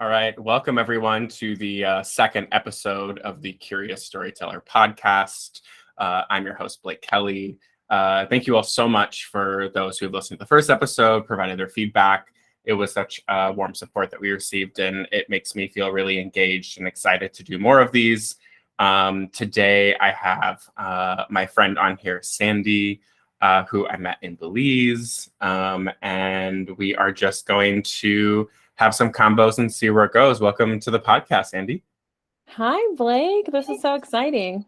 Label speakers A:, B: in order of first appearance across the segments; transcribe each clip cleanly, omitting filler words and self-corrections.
A: All right. Welcome, everyone, to the second episode of the Curious Storyteller podcast. I'm your host, Blake Kelly. Thank you all so much for those who have listened to the first episode, provided their feedback. It was such warm support that we received, and it makes me feel really engaged and excited to do more of these. Today, I have my friend on here, Sandy, who I met in Belize, and we are just going to have some combos and see where it goes. Welcome to the podcast, Andy.
B: Hi, Blake. This is so exciting.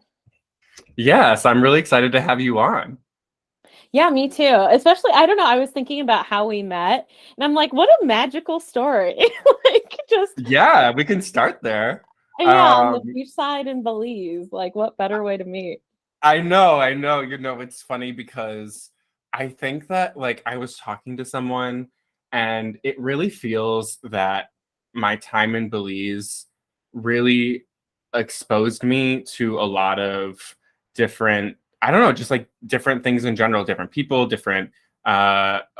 A: Yes, I'm really excited to have you on.
B: Yeah, me too. Especially, I don't know, I was thinking about how we met, and I'm like, what a magical story.
A: Yeah, we can start there.
B: Yeah, on the beachside in Belize. Like, what better way to meet?
A: I know. It's funny because I think that I was talking to someone and it really feels that my time in Belize really exposed me to a lot of different, I don't know, just different things in general, different people, different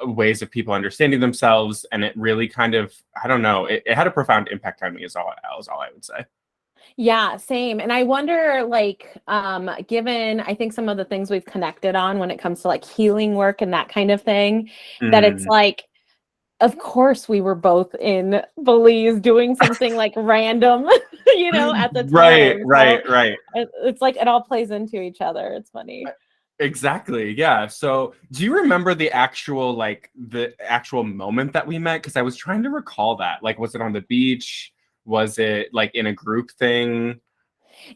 A: ways of people understanding themselves. And it really kind of, I don't know, it had a profound impact on me is all I would say.
B: Yeah, same. And I wonder, given I think some of the things we've connected on when it comes to healing work and that kind of thing, that it's of course we were both in Belize doing something random, at the time.
A: Right.
B: It's like it all plays into each other. It's funny.
A: Exactly. Yeah. So do you remember the actual moment that we met? Because I was trying to recall that. Was it on the beach? Was it in a group thing?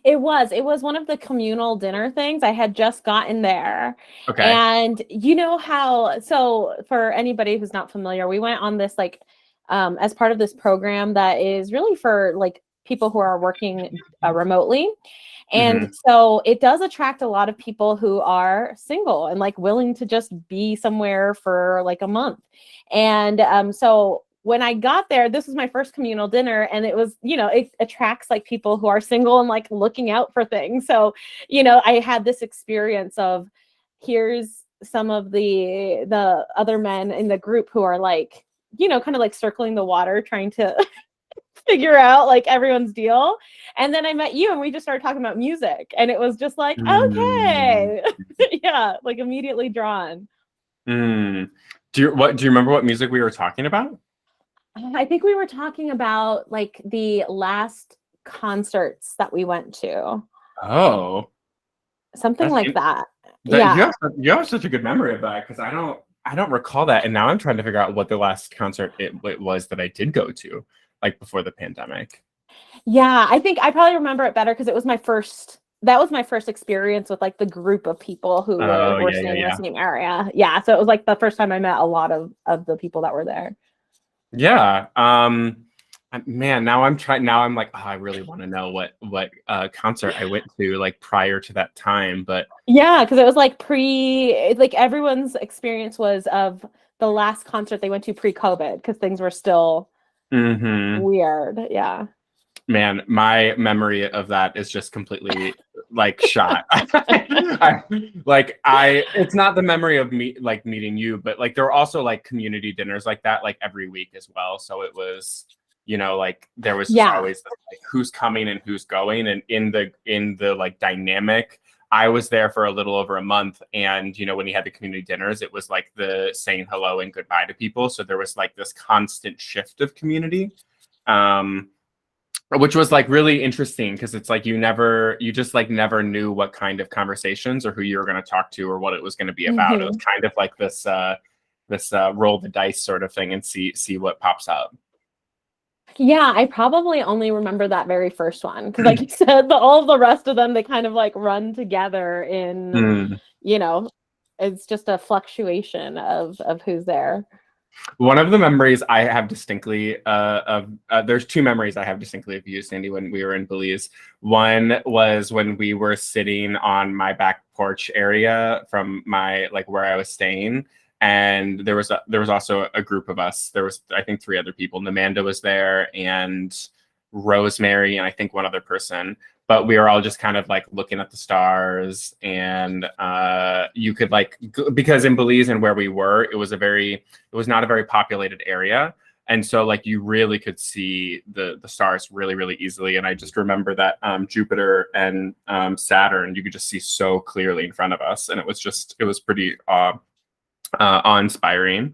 B: It was one of the communal dinner things. I had just gotten there.
A: Okay.
B: And so for anybody who's not familiar, we went on this as part of this program that is really for people who are working remotely. And so it does attract a lot of people who are single and willing to just be somewhere for a month. And so when I got there, this was my first communal dinner, and it was, it attracts people who are single and looking out for things. So, I had this experience of here's some of the other men in the group who are kind of circling the water, trying to figure out everyone's deal. And then I met you and we just started talking about music, and it was just okay. Yeah, immediately drawn.
A: Do you remember what music we were talking about?
B: I think we were talking about the last concerts that we went to.
A: Oh,
B: something like that.
A: Yeah. You have such a good memory of that, because I don't recall that. And now I'm trying to figure out what the last concert it was that I did go to, before the pandemic.
B: Yeah, I think I probably remember it better because that was my first experience with the group of people who were staying in the same area. Yeah, so it was the first time I met a lot of the people that were there.
A: Yeah. Man, now I'm oh, I really want to know what concert I went to prior to that time. But
B: yeah, because it was everyone's experience was of the last concert they went to pre-COVID, because things were still weird. Yeah.
A: Man, my memory of that is just completely shot. It's not the memory of me meeting you, but there were also community dinners like that every week as well. So it was, there was just always who's coming and who's going, and in the dynamic. I was there for a little over a month, and when you had the community dinners, it was the saying hello and goodbye to people. So there was this constant shift of community. Which was really interesting, because it's you just never knew what kind of conversations or who you were going to talk to or what it was going to be about. It was kind of this roll the dice sort of thing and see what pops up.
B: Yeah, I probably only remember that very first one, because like you said, all of the rest of them, they kind of run together in, it's just a fluctuation of who's there.
A: One of the memories I have distinctly there's two memories I have distinctly of you, Sandy, when we were in Belize. One was when we were sitting on my back porch area from my where I was staying, and there was also a group of us. There was, I think, 3 other people. Amanda was there, and Rosemary, and I think one other person. But we were all just kind of looking at the stars, and you could because in Belize and where we were, it was not a very populated area, And so like you really could see the stars really, really easily. And I just remember that Jupiter and Saturn, you could just see so clearly in front of us. And it was pretty awe-inspiring.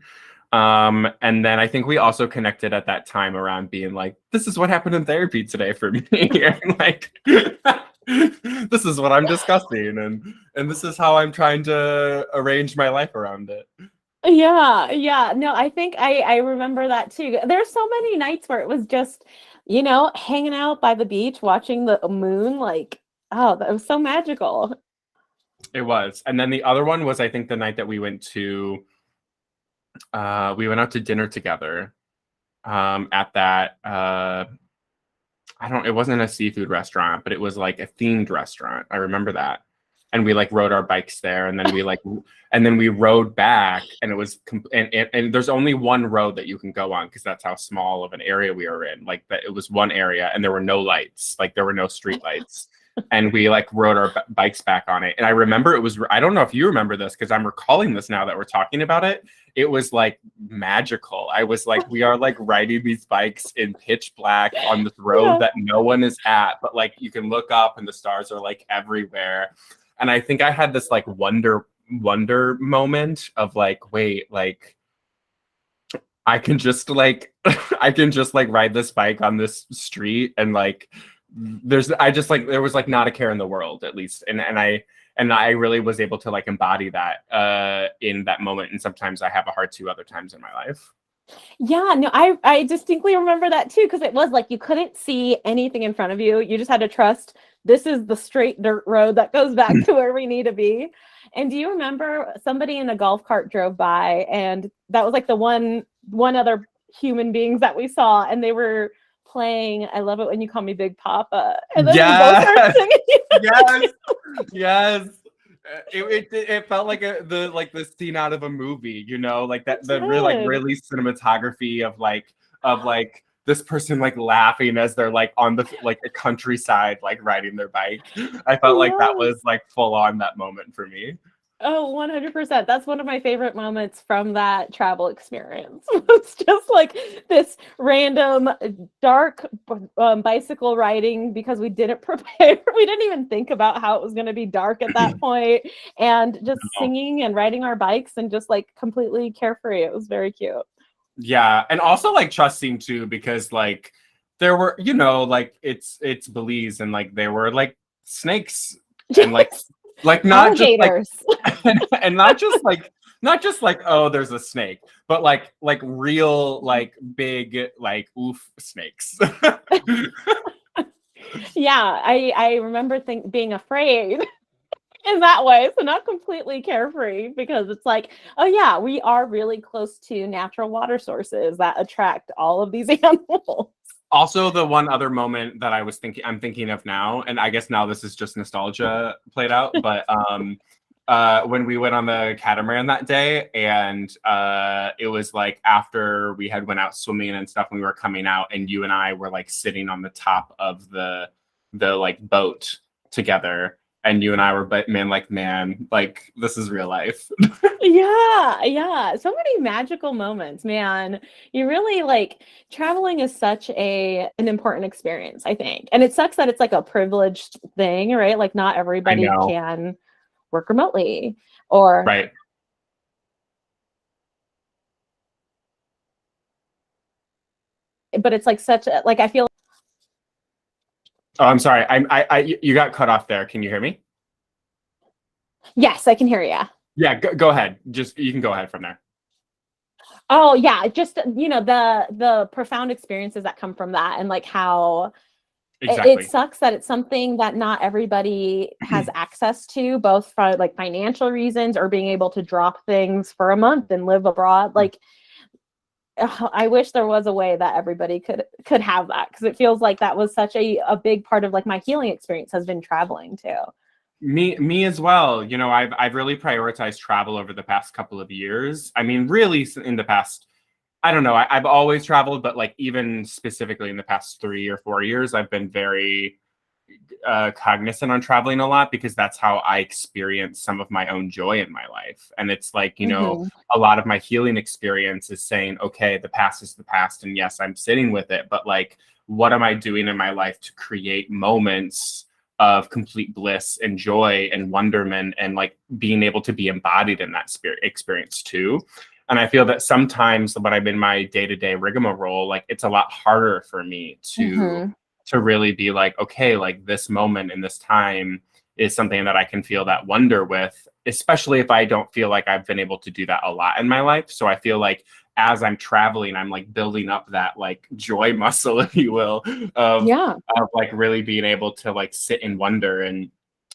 A: And then I think we also connected at that time around being like, this is what happened in therapy today for me. And like, this is what I'm discussing, and this is how I'm trying to arrange my life around it.
B: Yeah. No, I think I remember that too. There's so many nights where it was just, hanging out by the beach, watching the moon, like, oh, that was so magical.
A: It was. And then the other one was, I think, the night that we went out to dinner together at that it wasn't a seafood restaurant, but it was like a themed restaurant. I remember that. And we like rode our bikes there, and then we rode back, and it was and there's only one road that you can go on because that's how small of an area we were in. Like that, it was one area, and there were no lights, like there were no street lights. And we like rode our bikes back on it. And I remember I don't know if you remember this because I'm recalling this now that we're talking about it. It was like magical. I was like, we are like riding these bikes in pitch black on this road that no one is at, but like you can look up and the stars are like everywhere. And I think I had this like wonder moment of like, wait, like I can just like ride this bike on this street, and like there was like not a care in the world, at least. And I really was able to like embody that in that moment. And sometimes I have a heart to other times in my life.
B: Yeah, no, I distinctly remember that too, because it was like you couldn't see anything in front of you. You just had to trust this is the straight dirt road that goes back to where we need to be. And do you remember somebody in a golf cart drove by, and that was like the one other human beings that we saw, and they were playing I Love It When You Call Me Big Papa, and then we both started singing.
A: Yes. It felt like the scene out of a movie, like that really cinematography of like this person like laughing as they're like on the like the countryside like riding their bike. I felt like that was like full on that moment for me.
B: Oh, 100%. That's one of my favorite moments from that travel experience. It's just like this random dark bicycle riding because we didn't prepare. We didn't even think about how it was going to be dark at that point, and just singing and riding our bikes and just like completely carefree. It was very cute.
A: Yeah. And also like trusting too, because like there were, like it's Belize, and like there were like snakes and like not
B: alligators.
A: Just like and not just like oh there's a snake, but like real like big like oof snakes.
B: Yeah, I remember being afraid in that way, so not completely carefree, because it's like, oh yeah, we are really close to natural water sources that attract all of these animals.
A: Also, the one other moment that I'm thinking of now, and I guess now this is just nostalgia played out, but when we went on the catamaran that day, and it was like after we had went out swimming and stuff, and we were coming out, and you and I were like sitting on the top of the like boat together, and you and I were man, like this is real life.
B: Yeah. So many magical moments, man. You really like traveling is such an important experience, I think. And it sucks that it's like a privileged thing, right? Like not everybody can work remotely or
A: right.
B: But it's like such a, like I feel.
A: Oh, I'm sorry. You got cut off there. Can you hear me?
B: Yes, I can hear you.
A: Yeah, go ahead. You can go ahead from there.
B: Oh yeah, just the profound experiences that come from that, and like how it sucks that it's something that not everybody has access to, both for like financial reasons or being able to drop things for a month and live abroad. Like I wish there was a way that everybody could have that, because it feels like that was such a big part of like my healing experience has been traveling too.
A: Me as well. I've really prioritized travel over the past couple of years. I mean, really in the past, I don't know, I've always traveled, but like even specifically in the past 3 or 4 years, I've been very cognizant on traveling a lot because that's how I experience some of my own joy in my life. And it's like, you know,
B: Mm-hmm.
A: a lot of my healing experience is saying, okay, the past is the past. And yes, I'm sitting with it. But like, what am I doing in my life to create moments of complete bliss and joy and wonderment and like being able to be embodied in that spirit experience too? And I feel that sometimes when I'm in my day-to-day rigmarole, like it's a lot harder for me
B: Mm-hmm.
A: to really be like, okay, like this moment in this time is something that I can feel that wonder with, especially if I don't feel like I've been able to do that a lot in my life. So I feel like as I'm traveling, I'm like building up that like joy muscle, if you will,
B: Yeah.
A: of like really being able to like sit and wonder. And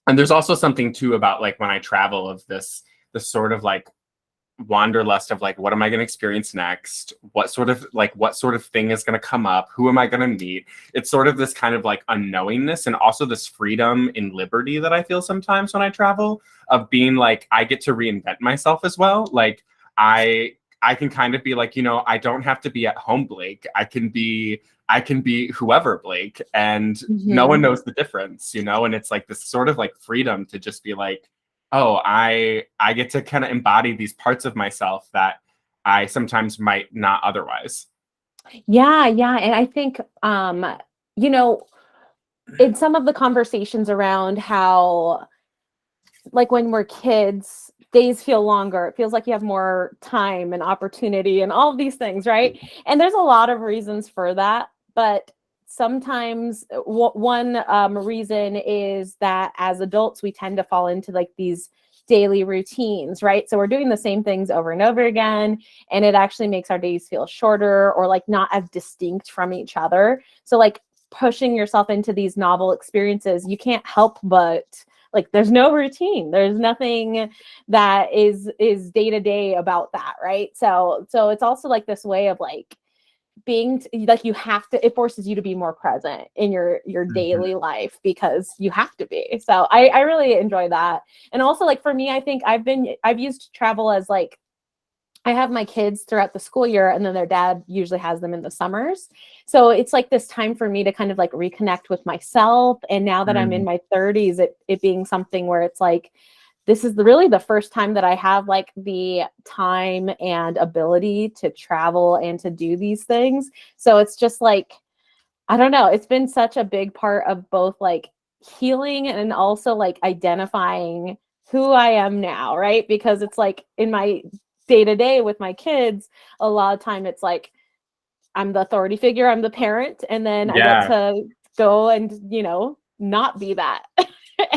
A: there's also something too about like when I travel of this sort of like wanderlust of like, what am I going to experience next? What sort of thing is going to come up? Who am I going to meet? It's sort of this kind of like unknowingness and also this freedom and liberty that I feel sometimes when I travel of being like, I get to reinvent myself as well. Like I can kind of be like, you know, I don't have to be at home Blake. I can be whoever Blake, and no one
B: Mm-hmm.
A: knows the difference, you know? And it's like this sort of like freedom to just be like, oh, I get to kind of embody these parts of myself that I sometimes might not otherwise.
B: Yeah, yeah. And I think, you know, in some of the conversations around how, like when we're kids, days feel longer. It feels like you have more time and opportunity and all of these things, right? And there's a lot of reasons for that. But sometimes one reason is that as adults, we tend to fall into like these daily routines, right? So we're doing the same things over and over again, and it actually makes our days feel shorter or like not as distinct from each other. So like pushing yourself into these novel experiences, you can't help but like there's no routine, there's nothing that is day to day about that, right? So it's also like this way of like being like you have to, it forces you to be more present in your
A: Mhm.
B: daily life because you have to be. So I really enjoy that. And also like for me, I think I've used travel as like, I have my kids throughout the school year and then their dad usually has them in the summers. So it's like this time for me to kind of like reconnect with myself. And now that I'm in
A: Mm.
B: my 30s, it being something where it's like, this is really the first time that I have like the time and ability to travel and to do these things. So it's just like, I don't know, it's been such a big part of both like healing and also like identifying who I am now, right? Because it's like in my day to day with my kids, a lot of time it's like I'm the authority figure, I'm the parent, and then I get
A: Yeah,
B: to go and, not be that.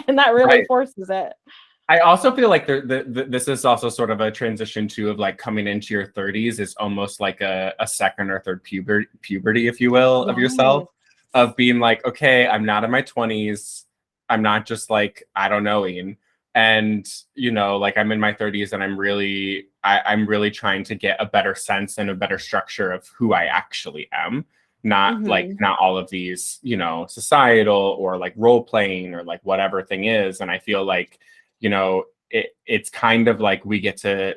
B: And that really
A: right.
B: forces it.
A: I also feel like this is also sort of a transition too of like coming into your 30s is almost like a second or third puberty, if you will, of yourself,
B: Yes.
A: of being like, okay, I'm not in my 20s. I'm not just like, I don't know, Ian. And, you know, like I'm in my 30s and I'm really trying to get a better sense and a better structure of who I actually am.
B: Hmm.
A: Not all of these, you know, societal or like role playing or like whatever thing is. And I feel like, you know, it's kind of like we get to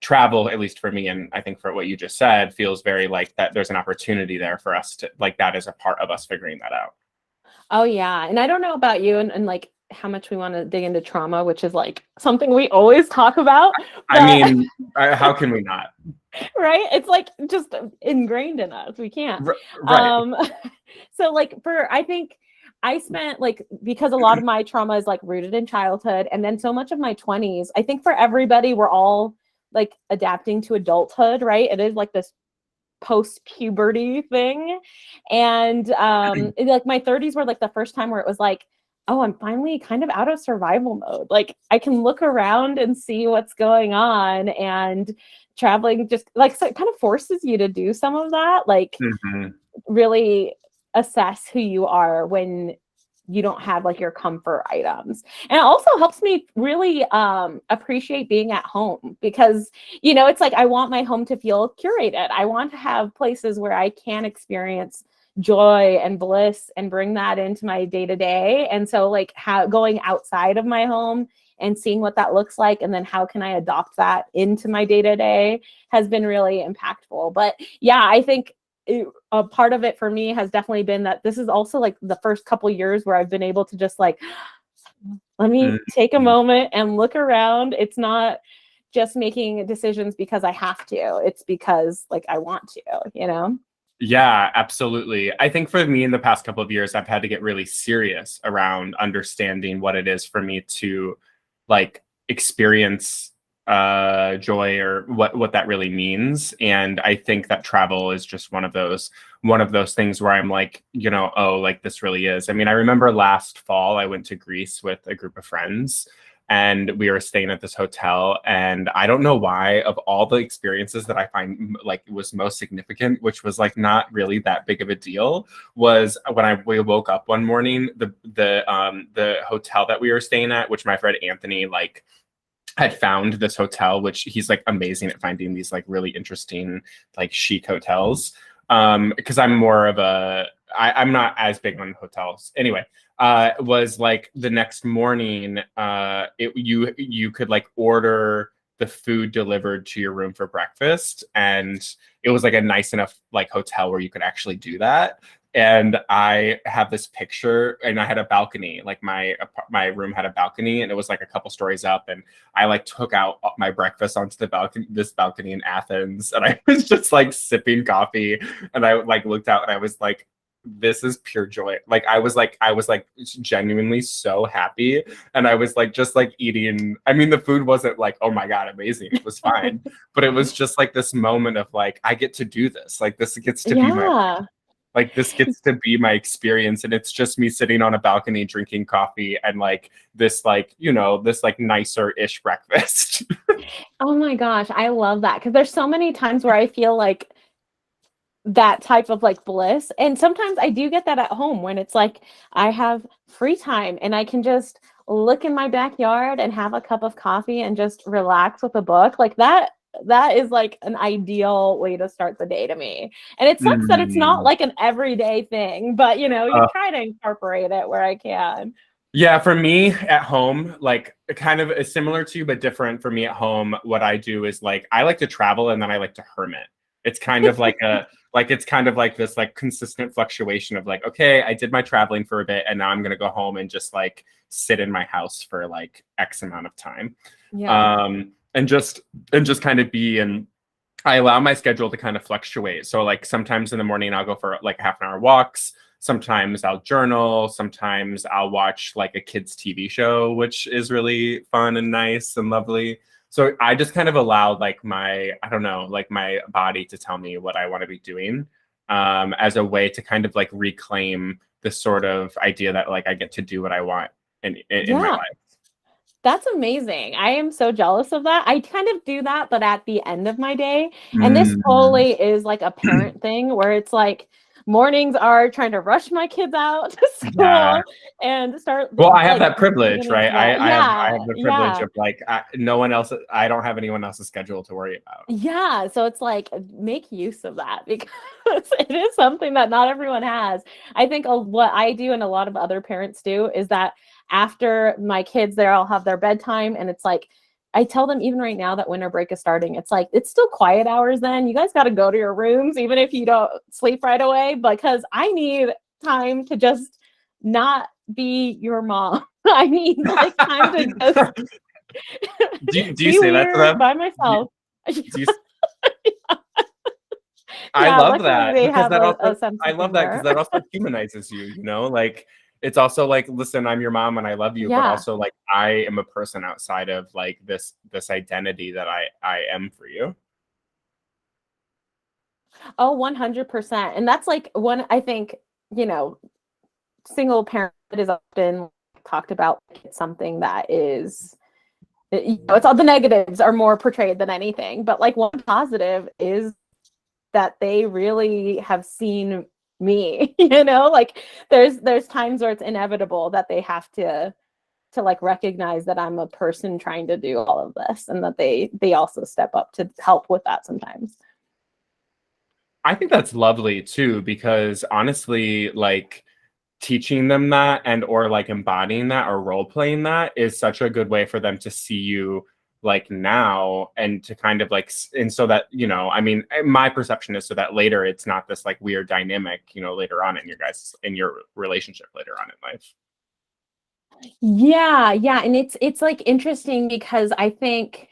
A: travel, at least for me, and I think for what you just said, feels very like that there's an opportunity there for us to like that is a part of us figuring that out.
B: Oh yeah. And I don't know about you and like how much we want to dig into trauma, which is like something we always talk about,
A: I
B: but
A: mean, how can we not?
B: right? It's like just ingrained in us. We can't.
A: Right.
B: Um, so like I think I spent like, because a lot of my trauma is like rooted in childhood and then so much of my 20s, I think for everybody, we're all like adapting to adulthood, right? It is like this post-puberty thing. And like my 30s were like the first time where it was like, oh, I'm finally kind of out of survival mode. Like I can look around and see what's going on, and traveling just like, so it kind of forces you to do some of that, like
A: Mhm.
B: really assess who you are when you don't have like your comfort items. And it also helps me really appreciate being at home because, it's like I want my home to feel curated. I want to have places where I can experience joy and bliss and bring that into my day to day. And so like going outside of my home and seeing what that looks like and then how can I adopt that into my day to day has been really impactful. But yeah, I think a part of it for me has definitely been that this is also like the first couple years where I've been able to just like, let me take a moment and look around. It's not just making decisions because I have to. It's because like I want to, you know?
A: Yeah, absolutely. I think for me in the past couple of years, I've had to get really serious around understanding what it is for me to like experience joy, or what that really means. And I think that travel is just one of those things where I'm like, you know, oh, like this really is. I mean, I remember last fall I went to Greece with a group of friends, and we were staying at this hotel, and I don't know why, of all the experiences that I find like was most significant, which was like not really that big of a deal, was when we woke up one morning, the hotel that we were staying at, which my friend Anthony like had found this hotel, which he's like amazing at finding these like really interesting like chic hotels. Because I'm more of I'm not as big on hotels. Anyway, was like the next morning, you could like order the food delivered to your room for breakfast, and it was like a nice enough like hotel where you could actually do that. And I have this picture, and I had a balcony, like my room had a balcony, and it was like a couple stories up, and I like took out my breakfast onto this balcony in Athens, and I was just like sipping coffee, and I like looked out, and I was like, this is pure joy. Like I was like genuinely so happy, and I was like just like eating. I mean, the food wasn't like, oh my God, amazing. It was fine, but it was just like this moment of like, I get to do this. Like this gets to be my experience, and it's just me sitting on a balcony drinking coffee and like this like, you know, this like nicer-ish breakfast.
B: Oh my gosh, I love that, because there's so many times where I feel like that type of like bliss, and sometimes I do get that at home when it's like I have free time and I can just look in my backyard and have a cup of coffee and just relax with a book. Like that is like an ideal way to start the day to me. And it sucks that it's not like an everyday thing, but you know, you try to incorporate it where I can.
A: Yeah, for me at home, like kind of similar to you, but different. For me at home, what I do is like I like to travel, and then I like to hermit. It's kind of like it's kind of like this like consistent fluctuation of like, okay, I did my traveling for a bit, and now I'm gonna go home and just like sit in my house for like X amount of time.
B: Yeah.
A: And just kind of be, and I allow my schedule to kind of fluctuate. So like sometimes in the morning I'll go for like half an hour walks. Sometimes I'll journal. Sometimes I'll watch like a kids TV show, which is really fun and nice and lovely. So I just kind of allowed like I don't know, like my body to tell me what I want to be doing, as a way to kind of like reclaim this sort of idea that like I get to do what I want in my life.
B: That's amazing. I am so jealous of that. I kind of do that, but at the end of my day. And this totally is like a parent thing where it's like mornings are trying to rush my kids out to school and start.
A: Well, I have
B: like,
A: that privilege, right? I have the privilege of like no one else. I don't have anyone else's schedule to worry about.
B: Yeah. So it's like make use of that, because it is something that not everyone has. I think what I do and a lot of other parents do is that after my kids, they all have their bedtime, and it's like, I tell them even right now that winter break is starting, it's like, it's still quiet hours then. You guys got to go to your rooms, even if you don't sleep right away, because I need time to just not be your mom. I need like time to just
A: do you say that to them?
B: By myself.
A: I love that, because I love that because that also humanizes you, you know, like it's also like, listen, I'm your mom and I love you, but also like I am a person outside of like this identity that I am for you.
B: Oh, 100%. And that's like one, I think, you know, single parent is often talked about. It's something that is, you know, it's all the negatives are more portrayed than anything, but like one positive is that they really have seen me, you know, like there's times where it's inevitable that they have to like recognize that I'm a person trying to do all of this, and that they also step up to help with that sometimes.
A: I think that's lovely too, because honestly, like teaching them that, and or like embodying that or role playing that is such a good way for them to see you like now, and to kind of like, and so that, you know, I mean, my perception is so that later it's not this like weird dynamic, you know, later on in your relationship later on in life.
B: Yeah, and it's like interesting because I think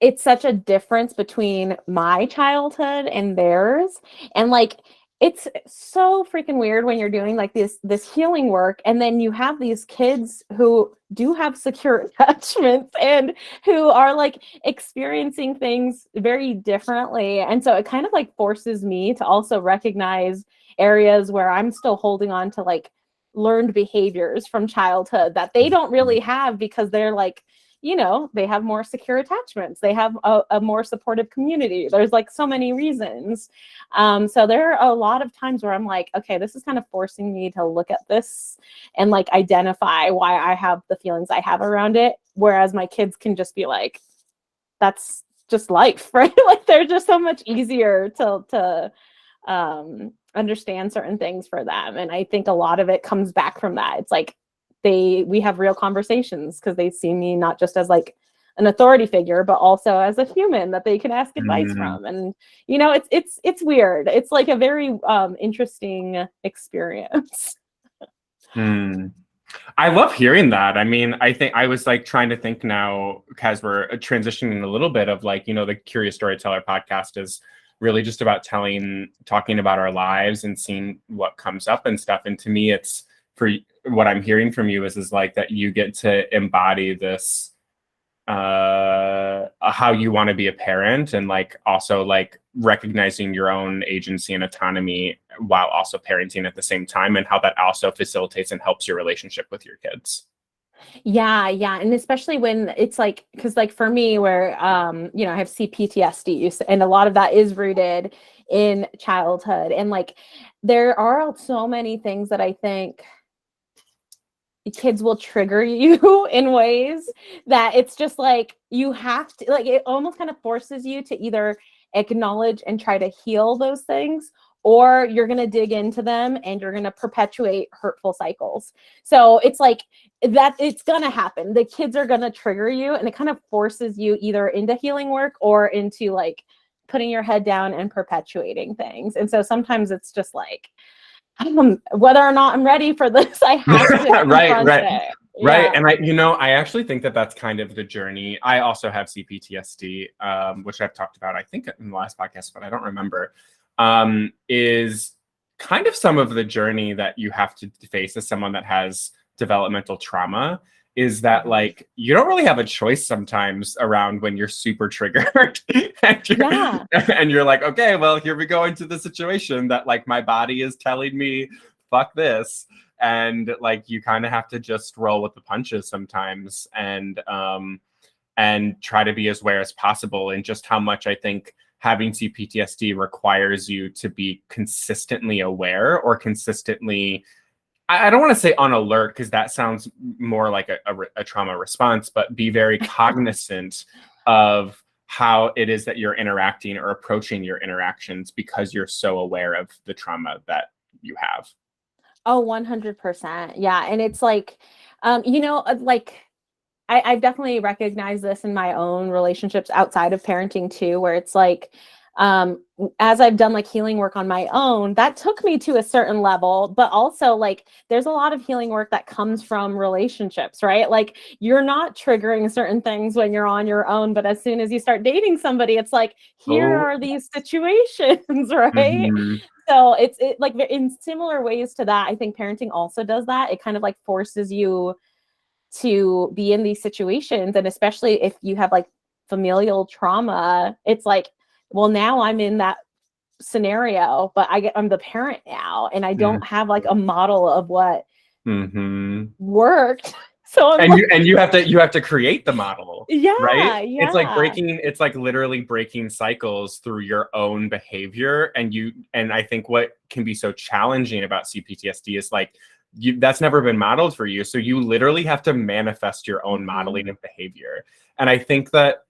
B: it's such a difference between my childhood and theirs. And like it's so freaking weird when you're doing like this healing work and then you have these kids who do have secure attachments and who are like experiencing things very differently. And so it kind of like forces me to also recognize areas where I'm still holding on to like learned behaviors from childhood that they don't really have because they're like, you know, they have more secure attachments. They have a more supportive community. There's like so many reasons. So there are a lot of times where I'm like, okay, this is kind of forcing me to look at this and like identify why I have the feelings I have around it. Whereas my kids can just be like, that's just life, right? Like they're just so much easier to understand certain things for them. And I think a lot of it comes back from that. It's like we have real conversations because they see me not just as like an authority figure, but also as a human that they can ask advice from. And you know, it's weird. It's like a very interesting experience.
A: I love hearing that. I mean, I think I was like trying to think now because we're transitioning a little bit of like, you know, the Curious Storyteller podcast is really just about talking about our lives and seeing what comes up and stuff. And to me, it's for what I'm hearing from you is like that you get to embody this, how you want to be a parent and like also like recognizing your own agency and autonomy while also parenting at the same time, and how that also facilitates and helps your relationship with your kids.
B: Yeah. And especially when it's like, because like for me, where you know, I have cPTSD, and a lot of that is rooted in childhood. And like there are so many things that I think kids will trigger you in ways that it's just like you have to, like, it almost kind of forces you to either acknowledge and try to heal those things, or you're going to dig into them and you're going to perpetuate hurtful cycles. So it's like that, it's going to happen. The kids are going to trigger you, and it kind of forces you either into healing work or into like putting your head down and perpetuating things. And so sometimes it's just like, whether or not I'm ready for this, I have to confront it.
A: Right. And I actually think that that's kind of the journey. I also have cPTSD, which I've talked about, I think in the last podcast, but I don't remember, is kind of some of the journey that you have to face as someone that has developmental trauma, is that like, you don't really have a choice sometimes around when you're super triggered and you're like, okay, well, here we go into the situation that like my body is telling me, fuck this. And like, you kind of have to just roll with the punches sometimes and try to be as aware as possible. And just how much I think having cPTSD requires you to be consistently aware or consistently, I don't want to say on alert because that sounds more like a trauma response, but be very cognizant of how it is that you're interacting or approaching your interactions because you're so aware of the trauma that you have.
B: Oh, 100%. Yeah. And it's like, you know, like I've definitely recognized this in my own relationships outside of parenting too, where it's like, as I've done like healing work on my own, that took me to a certain level, but also like there's a lot of healing work that comes from relationships, right? Like you're not triggering certain things when you're on your own, but as soon as you start dating somebody, it's like, here are these situations, right?
A: Mm-hmm.
B: So it's like in similar ways to that, I think parenting also does that. It kind of like forces you to be in these situations. And especially if you have like familial trauma, it's like, well, now I'm in that scenario, but I'm the parent now, and I don't have like a model of what worked. So
A: you have to create the model. Right?
B: Yeah.
A: It's like literally breaking cycles through your own behavior. And I think what can be so challenging about cPTSD is like, that's never been modeled for you. So you literally have to manifest your own modeling of behavior. And I think that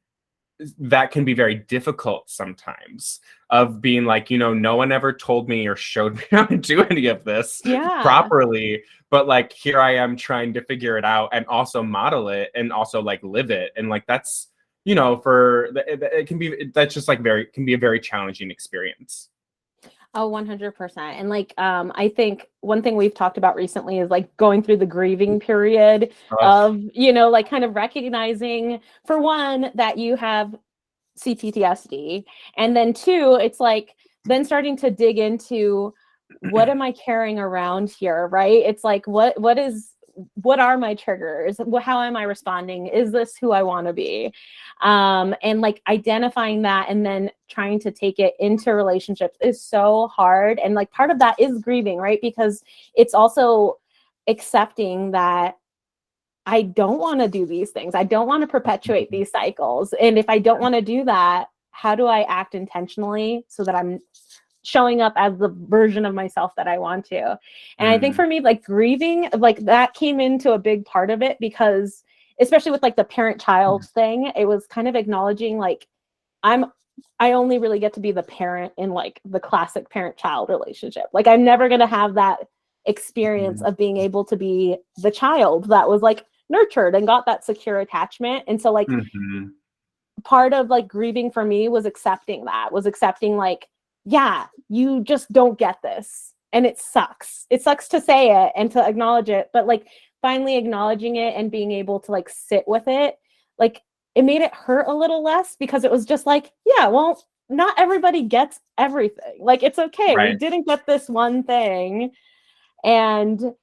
A: can be very difficult sometimes, of being like, no one ever told me or showed me how to do any of this properly. But like, here I am trying to figure it out and also model it and also like live it. And like, that's it can be, that's just like can be a very challenging experience.
B: Oh, 100%. And like, I think one thing we've talked about recently is like going through the grieving period of, like kind of recognizing, for one, that you have cPTSD. And then two, it's like then starting to dig into what am I carrying around here, right? It's like, what are my triggers? How am I responding? Is this who I want to be? And like identifying that and then trying to take it into relationships is so hard. And like part of that is grieving, right? Because it's also accepting that I don't want to do these things. I don't want to perpetuate these cycles. And if I don't want to do that, how do I act intentionally so that I'm showing up as the version of myself that I want to? And I think for me, like grieving, like that came into a big part of it, because especially with like the parent-child thing, it was kind of acknowledging like I only really get to be the parent in like the classic parent-child relationship. Like I'm never going to have that experience of being able to be the child that was like nurtured and got that secure attachment. And so like part of like grieving for me was accepting like, yeah, you just don't get this. And it sucks. It sucks to say it and to acknowledge it, but like finally acknowledging it and being able to like sit with it, like it made it hurt a little less, because it was just like, yeah, well, not everybody gets everything. Like, it's okay.
A: Right.
B: We didn't get this one thing. And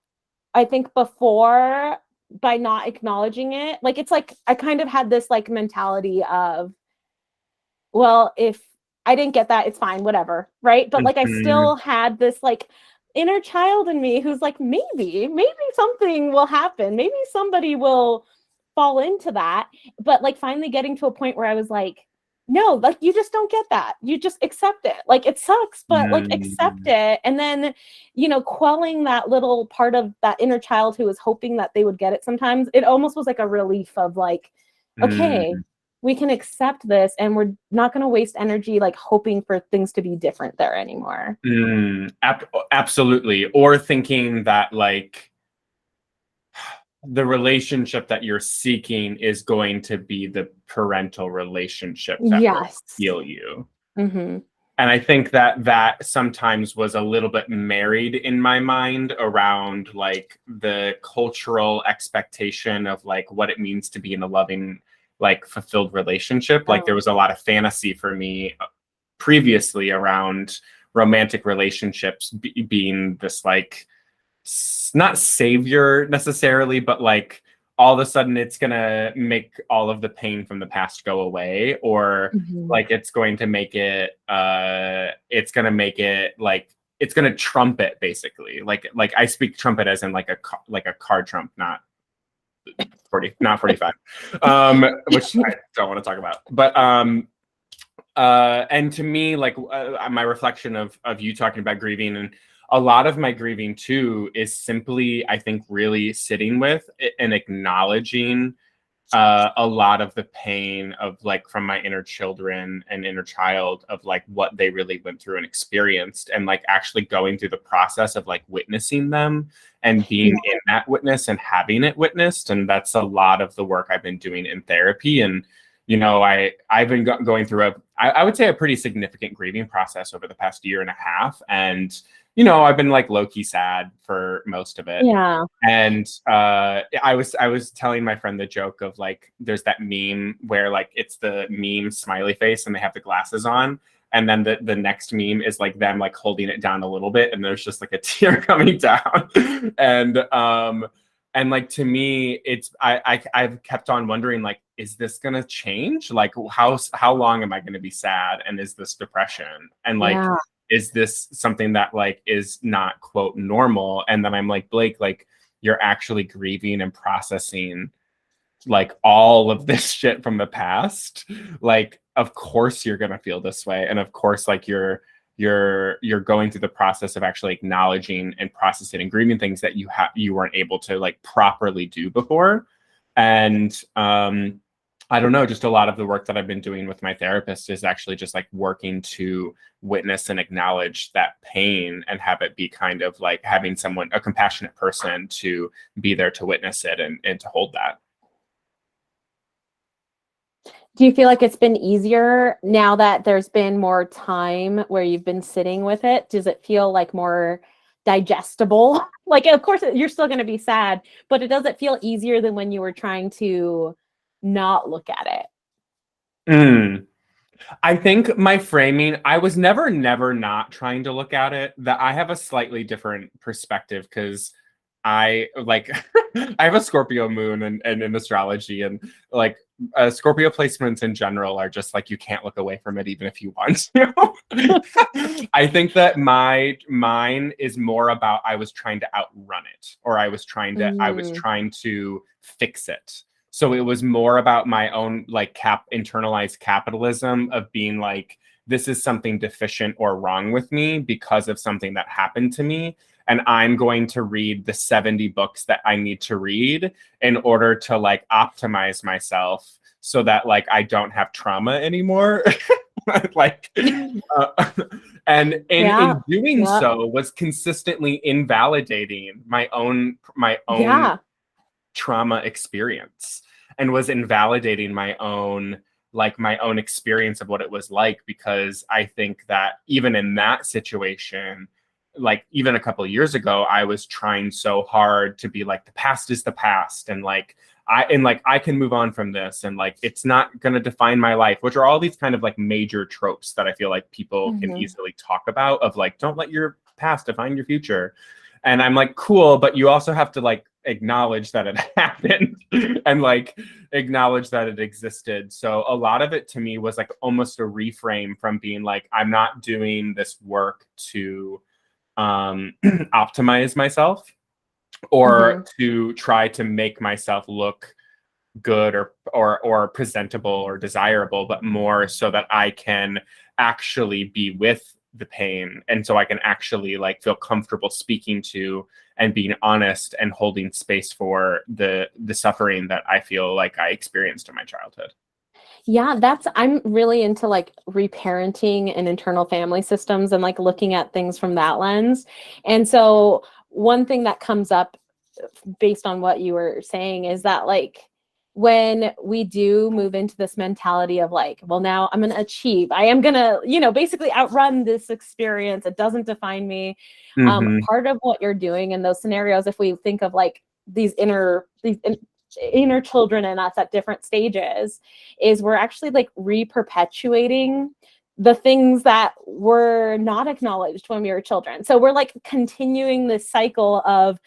B: I think before, by not acknowledging it, like, it's like, I kind of had this like mentality of, well, if I didn't get that, it's fine, whatever. Right. But like, I still had this like inner child in me who's like, maybe something will happen. Maybe somebody will fall into that. But like finally getting to a point where I was like, no, like you just don't get that. You just accept it. Like it sucks, but like accept it. And then, quelling that little part of that inner child who was hoping that they would get it sometimes, it almost was like a relief of like, okay, we can accept this and we're not going to waste energy like hoping for things to be different there anymore.
A: Absolutely. Or thinking that like the relationship that you're seeking is going to be the parental relationship that will heal you. And I think that sometimes was a little bit married in my mind around like the cultural expectation of like what it means to be in a loving, like fulfilled relationship. Like there was a lot of fantasy for me previously around romantic relationships being this like, not savior necessarily, but like all of a sudden it's gonna make all of the pain from the past go away, or like it's going to make it it's gonna trump it, basically. Like I speak trumpet as in like a card trump, not 45, which I don't want to talk about. But and to me, like my reflection of you talking about grieving, and a lot of my grieving too is simply, I think, really sitting with and acknowledging a lot of the pain of like from my inner children and inner child of like what they really went through and experienced, and like actually going through the process of like witnessing them and being in that witness and having it witnessed. And that's a lot of the work I've been doing in therapy. And I've been going through I would say a pretty significant grieving process over the past year and a half. And I've been like low-key sad for most of it.
B: Yeah.
A: And I was telling my friend the joke of like, there's that meme where like it's the meme smiley face and they have the glasses on. And then the next meme is like them like holding it down a little bit, and there's just like a tear coming down. And like, to me, it's I've kept on wondering, like, is this gonna change? Like, how long am I gonna be sad? And is this depression? And like, is this something that like is not quote normal? And then I'm like, Blake, like you're actually grieving and processing like all of this shit from the past. Like, of course you're gonna feel this way, and of course like you're going through the process of actually acknowledging and processing and grieving things that you weren't able to like properly do before. And I don't know, just a lot of the work that I've been doing with my therapist is actually just like working to witness and acknowledge that pain and have it be kind of like having a compassionate person to be there to witness it and to hold that.
B: Do you feel like it's been easier now that there's been more time where you've been sitting with it? Does it feel like more digestible? Like, of course, you're still going to be sad, but does it feel easier than when you were trying to not look at it?
A: Mm. I think my framing, I was never not trying to look at it. That I have a slightly different perspective because I like I have a Scorpio moon and in astrology, and like Scorpio placements in general are just like you can't look away from it even if you want to. I think that mine is more about I was trying to outrun it, or I was
B: Mm,
A: trying to fix it. So it was more about my own like internalized capitalism of being like, this is something deficient or wrong with me because of something that happened to me. And I'm going to read the 70 books that I need to read in order to like optimize myself so that like I don't have trauma anymore. like and
B: yeah.
A: in doing
B: Yeah.
A: so was consistently invalidating my own
B: Yeah.
A: trauma experience, and was invalidating my own experience of what it was like, because I think that even in that situation, like even a couple of years ago, I was trying so hard to be like, the past is the past, and like I can move on from this, and like it's not going to define my life, which are all these kind of like major tropes that I feel like people can
B: Mhm.
A: easily talk about, of like, don't let your past define your future. And I'm like, cool, but you also have to like acknowledge that it happened and like acknowledge that it existed. So a lot of it to me was like almost a reframe from being like, I'm not doing this work to optimize myself or
B: Mhm.
A: to try to make myself look good or presentable or desirable, but more so that I can actually be with the pain, and so I can actually like feel comfortable speaking to and being honest and holding space for the suffering that I feel like I experienced in my childhood.
B: Yeah, I'm really into like reparenting and internal family systems and like looking at things from that lens. And so one thing that comes up based on what you were saying is that like when we do move into this mentality of like, well, now I'm going to achieve, I am going to, basically outrun this experience, it doesn't define me.
A: Mm-hmm.
B: Part of what you're doing in those scenarios, if we think of like inner children in us at different stages, is we're actually like reperpetuating the things that were not acknowledged when we were children. So we're like continuing this cycle of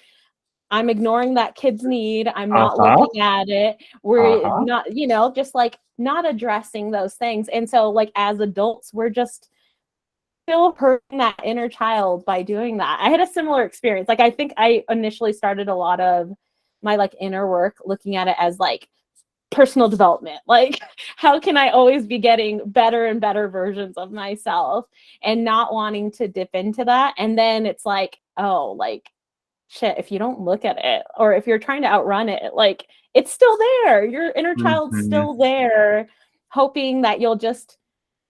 B: I'm ignoring that kid's need. I'm not
A: Uh-huh.
B: looking at it. We're
A: Uh-huh.
B: not, just like not addressing those things. And so, like, as adults, we're just still hurting that inner child by doing that. I had a similar experience. Like, I think I initially started a lot of my like inner work looking at it as like personal development. Like, how can I always be getting better and better versions of myself and not wanting to dip into that? And then it's like, oh, like, shit, if you don't look at it or if you're trying to outrun it, like it's still there. Your inner child's
A: Mm-hmm.
B: still there, hoping that you'll just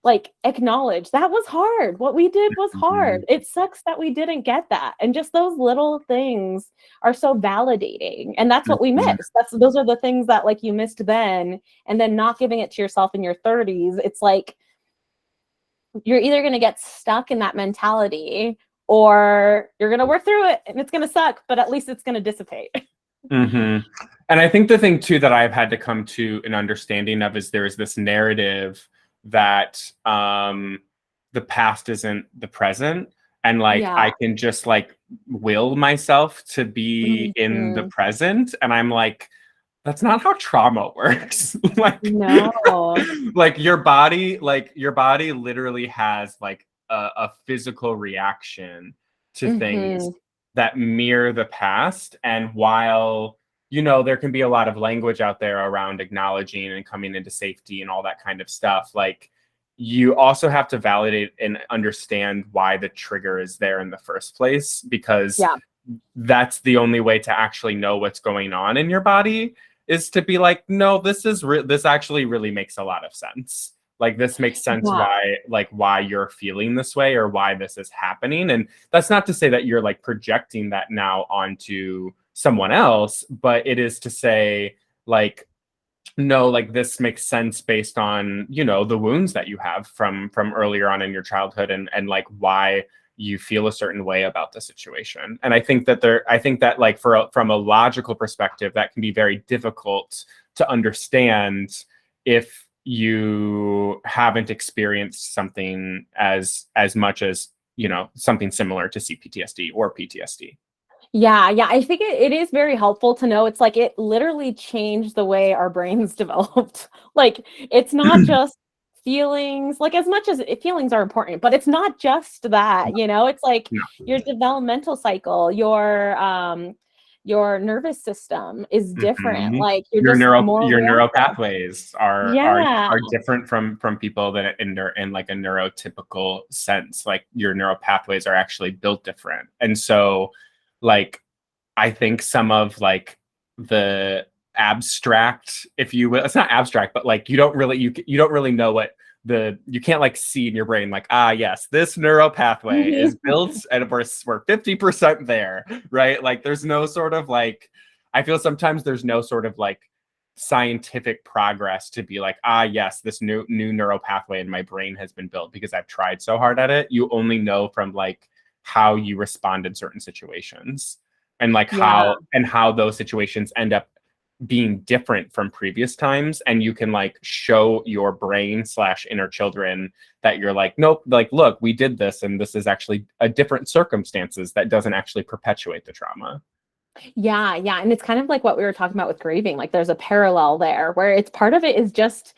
B: like acknowledge that was hard. What we did was
A: Mm-hmm.
B: hard. It sucks that we didn't get that. And just those little things are so validating. And that's what we
A: Mm-hmm.
B: miss. Those are the things that like you missed then, and then not giving it to yourself in your 30s. It's like you're either going to get stuck in that mentality or you're going to work through it and it's going to suck, but at least it's going to dissipate.
A: Mm-hmm. And I think the thing too that I've had to come to an understanding of is there is this narrative that the past isn't the present, and like
B: Yeah.
A: I can just like will myself to be in the
B: Mhm.
A: present, and I'm like, that's not how trauma works. like
B: No.
A: like your body literally has like a physical reaction to things
B: Mhm.
A: that mirror the past. And while there can be a lot of language out there around acknowledging and coming into safety and all that kind of stuff, like you also have to validate and understand why the trigger is there in the first place, because
B: Yeah.
A: that's the only way to actually know what's going on in your body, is to be like, no, this actually really makes a lot of sense. Like this makes sense
B: Yeah.
A: why you're feeling this way or why this is happening. And that's not to say that you're like projecting that now onto someone else, but it is to say like no, like this makes sense based on, you know, the wounds that you have from earlier on in your childhood, and like why you feel a certain way about the situation. And I think that like from a logical perspective, that can be very difficult to understand if you haven't experienced something as much as, you know, something similar to cPTSD or PTSD.
B: Yeah, yeah. I think it is very helpful to know it's like it literally changed the way our brains developed. Like it's not just feelings, like as much as feelings are important, but it's not just that, you know, it's like
A: No.
B: your developmental cycle, your nervous system is different.
A: Mhm.
B: Like you're just more
A: Your
B: reactive.
A: neural pathways
B: Yeah.
A: are different from people that in like a neurotypical sense. Like your neural pathways are actually built different. And so like I think some of like the abstract, if you will, it's not abstract, but like you don't really know what you can't like see in your brain like, ah, yes, this neural pathway is built and we're 50% there, right? Like there's no sort of like, I feel sometimes there's no sort of like scientific progress to be like, ah, yes, this new neural pathway in my brain has been built because I've tried so hard at it. You only know from like how you respond in certain situations, and like
B: Yeah.
A: how those situations end up being different from previous times. And you can like show your brain slash inner children that you're like, nope, like look, we did this and this is actually a different circumstances that doesn't actually perpetuate the trauma.
B: Yeah, yeah. And it's kind of like what we were talking about with grieving. Like there's a parallel there where it's part of it is just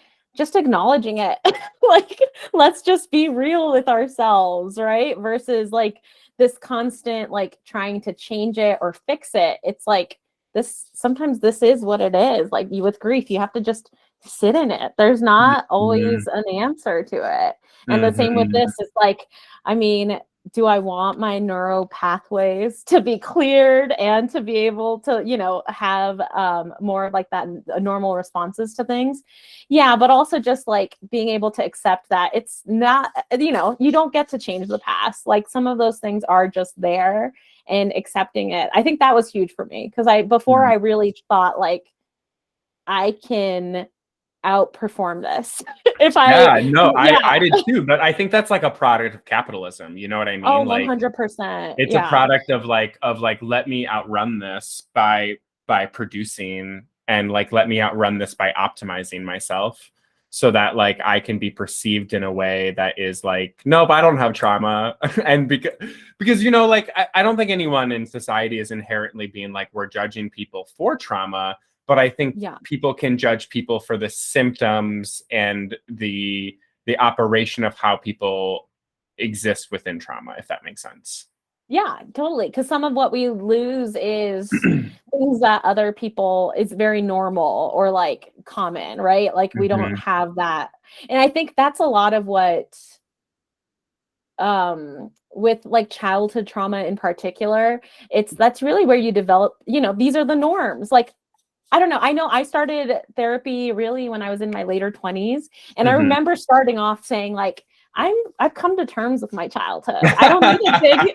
B: acknowledging it. Like let's just be real with ourselves, right? Versus like this constant like trying to change it or fix it. It's like this sometimes this is what it is. Like you with grief, you have to just sit in it. There's not
A: Mm-hmm.
B: always an answer to it. And the same with
A: Mm-hmm.
B: this is like, I mean, do I want my neural pathways to be cleared and to be able to, you know, have more of like that normal responses to things? Yeah, but also just like being able to accept that it's not, you know, you don't get to change the past. Like some of those things are just there, and accepting it. I think that was huge for me because before I really thought like I can outperform this. If I,
A: Yeah, no,
B: yeah,
A: I did too, but I think that's like a product of capitalism. You know what I
B: oh,
A: mean? Like
B: 100%.
A: it's a
B: Yeah.
A: product of like let me outrun this by producing, and like let me outrun this by optimizing myself so that like I can be perceived in a way that is like, nope, I don't have trauma. And because you know, like I don't think anyone in society is inherently being like we're judging people for trauma, but I think
B: Yeah.
A: people can judge people for the symptoms and the operation of how people exist within trauma, if that makes sense.
B: Yeah, totally. Because some of what we lose is things that other people is very normal or like common, right? Like we don't
A: Mhm.
B: have that. And I think that's a lot of what with like childhood trauma in particular, that's really where you develop, you know, these are the norms. Like I don't know. I know I started therapy really when I was in my later 20s. And I
A: Mhm.
B: remember starting off saying like, I've come to terms with my childhood. I don't need a big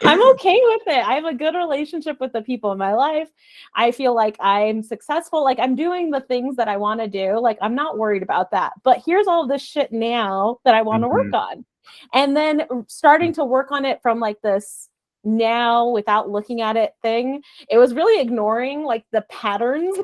B: I'm okay with it. I have a good relationship with the people in my life. I feel like I'm successful. Like I'm doing the things that I want to do. Like I'm not worried about that. But here's all this shit now that I want to work
A: Mhm.
B: on. And then starting to work on it from like this now without looking at it thing, it was really ignoring like the patterns,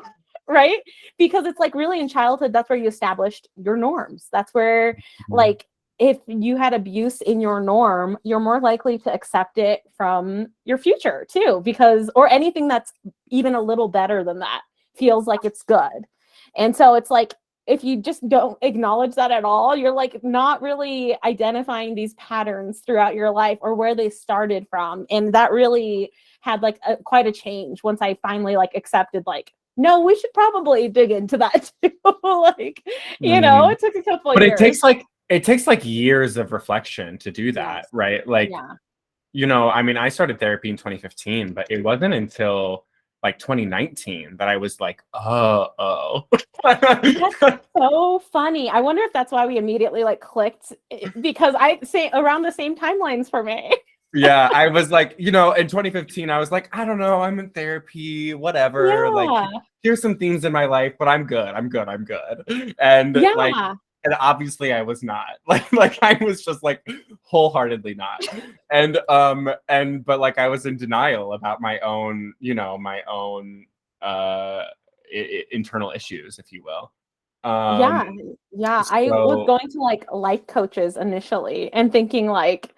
B: right? Because it's like really in childhood, that's where you established your norms. That's where
A: Mhm.
B: like if you had abuse in your norm, you're more likely to accept it from your future too, because, or anything that's even a little better than that feels like it's good. And so it's like, if you just don't acknowledge that at all, you're like not really identifying these patterns throughout your life or where they started from. And that really had like quite a change once I finally like accepted like, no, we should probably dig into that too. Like, you know,
A: Mhm.
B: it took a couple of
A: But
B: years.
A: it takes like years of reflection to do that,
B: Yes.
A: right? Like,
B: Yeah.
A: you know, I mean, I started therapy in 2015, but it wasn't until like 2019 that I was like, oh.
B: That's so funny. I wonder if that's why we immediately like clicked because I say around the same timelines for me.
A: Yeah, I was like, in 2015, I was like, I don't know, I'm in therapy, whatever. Like,
B: Yeah.
A: here's some things in my life, but I'm good. I'm good. I'm good. And like,
B: Yeah.
A: and obviously I was not. Like I was just like wholeheartedly not. But like I was in denial about my own, my own internal issues, if you will.
B: Yeah. Yeah. I was
A: So
B: going to like life coaches initially and thinking like,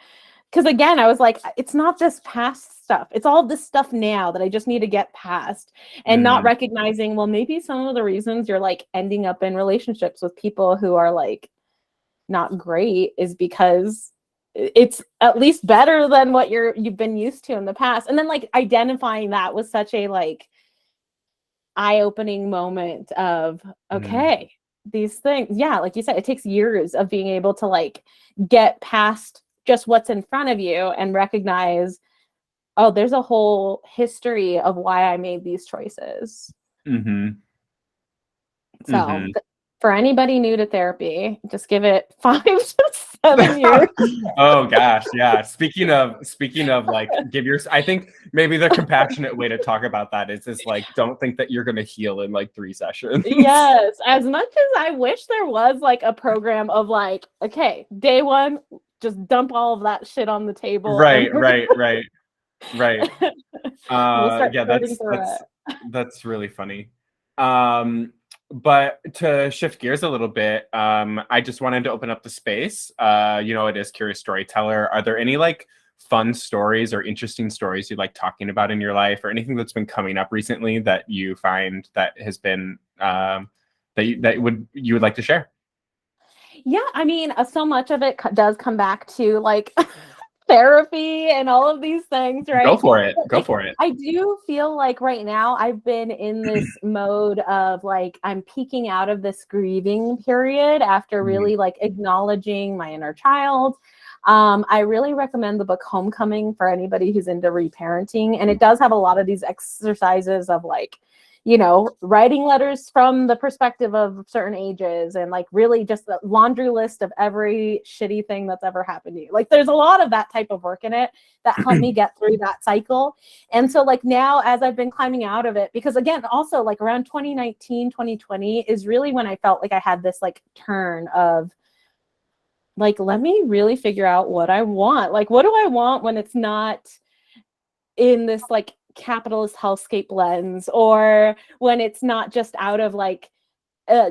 B: because again, I was like, it's not this past stuff. It's all this stuff now that I just need to get past, and not
A: mhm,
B: recognizing, well, maybe some of the reasons you're like ending up in relationships with people who are like not great is because it's at least better than what you've been used to in the past. And then like identifying that was such a like eye-opening moment of,
A: mhm,
B: okay, these things, yeah, like you said, it takes years of being able to like get past just what's in front of you and recognize, oh, there's a whole history of why I made these choices.
A: mhm,
B: So
A: mhm.
B: for anybody new to therapy, just give it 5 to 7 years.
A: Oh gosh, yeah. Speaking of like I think maybe the compassionate way to talk about that is like don't think that you're gonna heal in like 3 sessions.
B: Yes, as much as I wish there was like a program of like, okay, day one, just dump all of that shit on the table and
A: Right, right, right, right.
B: we'll start
A: Yeah,
B: sorting
A: that's
B: through
A: that's
B: it.
A: that's really funny. But to shift gears a little bit, I just wanted to open up the space. It is Curious Storyteller. Are there any like fun stories or interesting stories you like talking about in your life, or anything that's been coming up recently that you find that has been you would like to share?
B: Yeah, I mean, so much of it does come back to like therapy and all of these things,
A: Go
B: right?
A: for it.
B: But
A: Go
B: like,
A: for it.
B: I do feel like right now I've been in this mode of like, I'm peeking out of this grieving period after
A: Mhm.
B: really like acknowledging my inner child. I really recommend the book Homecoming for anybody who's into reparenting. And it does have a lot of these exercises of like, writing letters from the perspective of certain ages and like really just a laundry list of every shitty thing that's ever happened to you. Like there's a lot of that type of work in it that helped me get through that cycle. And so like now as I've been climbing out of it, because again, also like around 2019, 2020 is really when I felt like I had this like turn of like, let me really figure out what I want. Like, what do I want when it's not in this like capitalist hellscape lens, or when it's not just out of like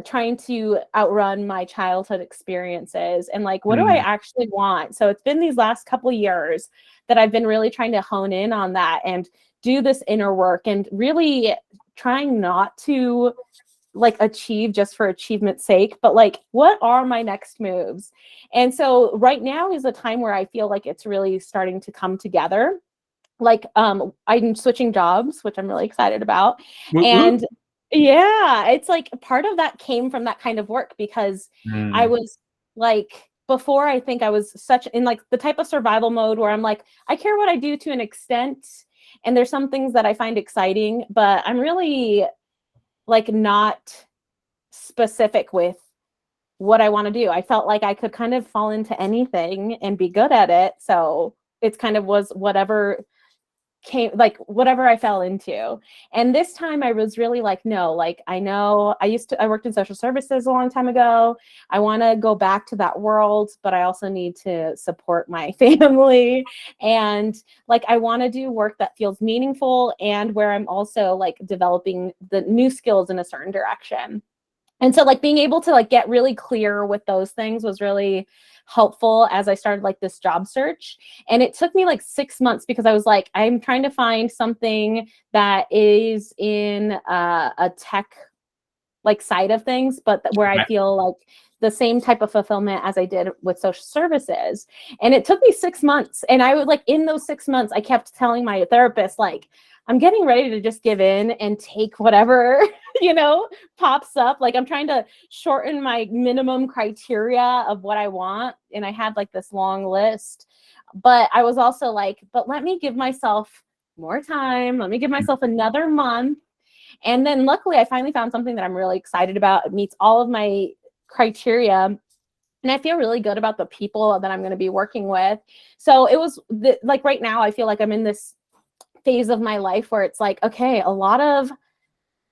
B: trying to outrun my childhood experiences, and like what do I
A: Mm,
B: actually want. So it's been these last couple years that I've been really trying to hone in on that and do this inner work and really trying not to like achieve just for achievement's sake, but like what are my next moves. And so right now is a time where I feel like it's really starting to come together. Like I'm switching jobs, which I'm really excited about.
A: woot woot.
B: And yeah, it's like part of that came from that kind of work, because I
A: Mm,
B: was like, before, I think I was such in like the type of survival mode where I'm like, I care what I do to an extent, and there's some things that I find exciting, but I'm really like not specific with what I want to do. I felt like I could kind of fall into anything and be good at it. So it's kind of was whatever came, like whatever I fell into. And this time I was really like, no, like I know I worked in social services a long time ago. I want to go back to that world, but I also need to support my family. And like I want to do work that feels meaningful and where I'm also like developing the new skills in a certain direction. And so like being able to like get really clear with those things was really helpful as I started like this job search. And it took me like 6 months, because I was like, I'm trying to find something that is in a tech like side of things, but where I
A: I-
B: feel like the same type of fulfillment as I did with social services. And it took me 6 months. And I would like in those 6 months, I kept telling my therapist, like, I'm getting ready to just give in and take whatever, pops up. Like I'm trying to shorten my minimum criteria of what I want. And I had like this long list. But I was also like, but let me give myself more time. Let me give myself another month. And then luckily I finally found something that I'm really excited about. It meets all of my criteria. And I feel really good about the people that I'm going to be working with. So it was like right now, I feel like I'm in this phase of my life where it's like, okay, a lot of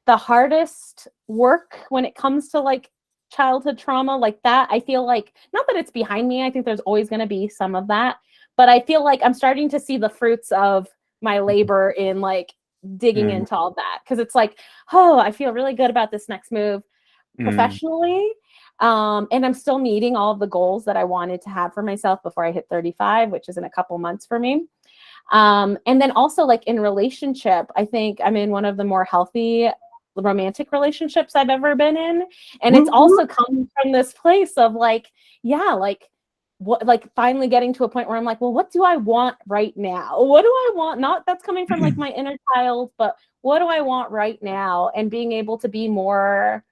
B: the hardest work when it comes to like childhood trauma like that, I feel like, not that it's behind me, I think there's always going to be some of that, but I feel like I'm starting to see the fruits of my labor in like digging into all that, because it's like, oh, I feel really good about this next move professionally. And I'm still meeting all of the goals that I wanted to have for myself before I hit 35, which is in a couple months for me. And then also like in relationship, I think I'm in one of the more healthy romantic relationships I've ever been in. And it's also coming from this place of like, yeah, like what, like finally getting to a point where I'm like, well, what do I want right now? What do I want? Not that's coming from like my inner child, but what do I want right now? And being able to be more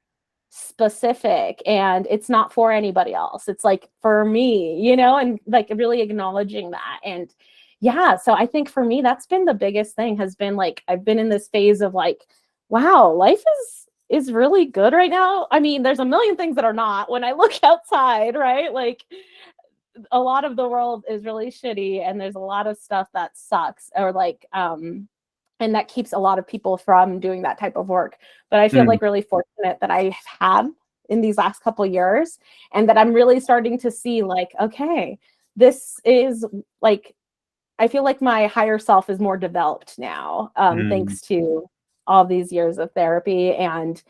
B: specific, and it's not for anybody else. It's like for me, you know, and like really acknowledging that. And yeah, so I think for me, that's been the biggest thing, has been like, I've been in this phase of like, wow, life is really good right now. I mean, there's a million things that are not when I look outside, right? Like a lot of the world is really shitty, and there's a lot of stuff that sucks, or like and that keeps a lot of people from doing that type of work. But I feel like really fortunate that I have in these last couple of years, and that I'm really starting to see like, okay, this is like, I feel like my higher self is more developed now, thanks to all these years of therapy. And,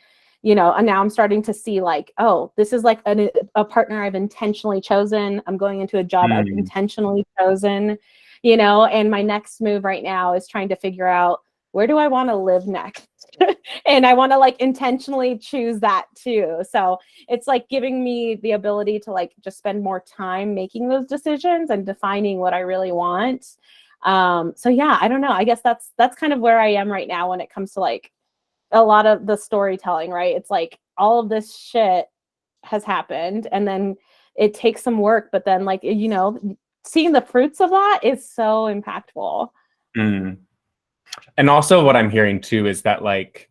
B: you know, and now I'm starting to see like, oh, this is like a partner I've intentionally chosen. I'm going into a job I've intentionally chosen, you know, and my next move right now is trying to figure out, where do I want to live next? And I want to like intentionally choose that too. So it's like giving me the ability to like just spend more time making those decisions and defining what I really want. So yeah, I don't know. I guess that's kind of where I am right now when it comes to like a lot of the storytelling, right? It's like all of this shit has happened, and then it takes some work, but then like, you know, seeing the fruits of that is so impactful.
A: And also what I'm hearing too is that like,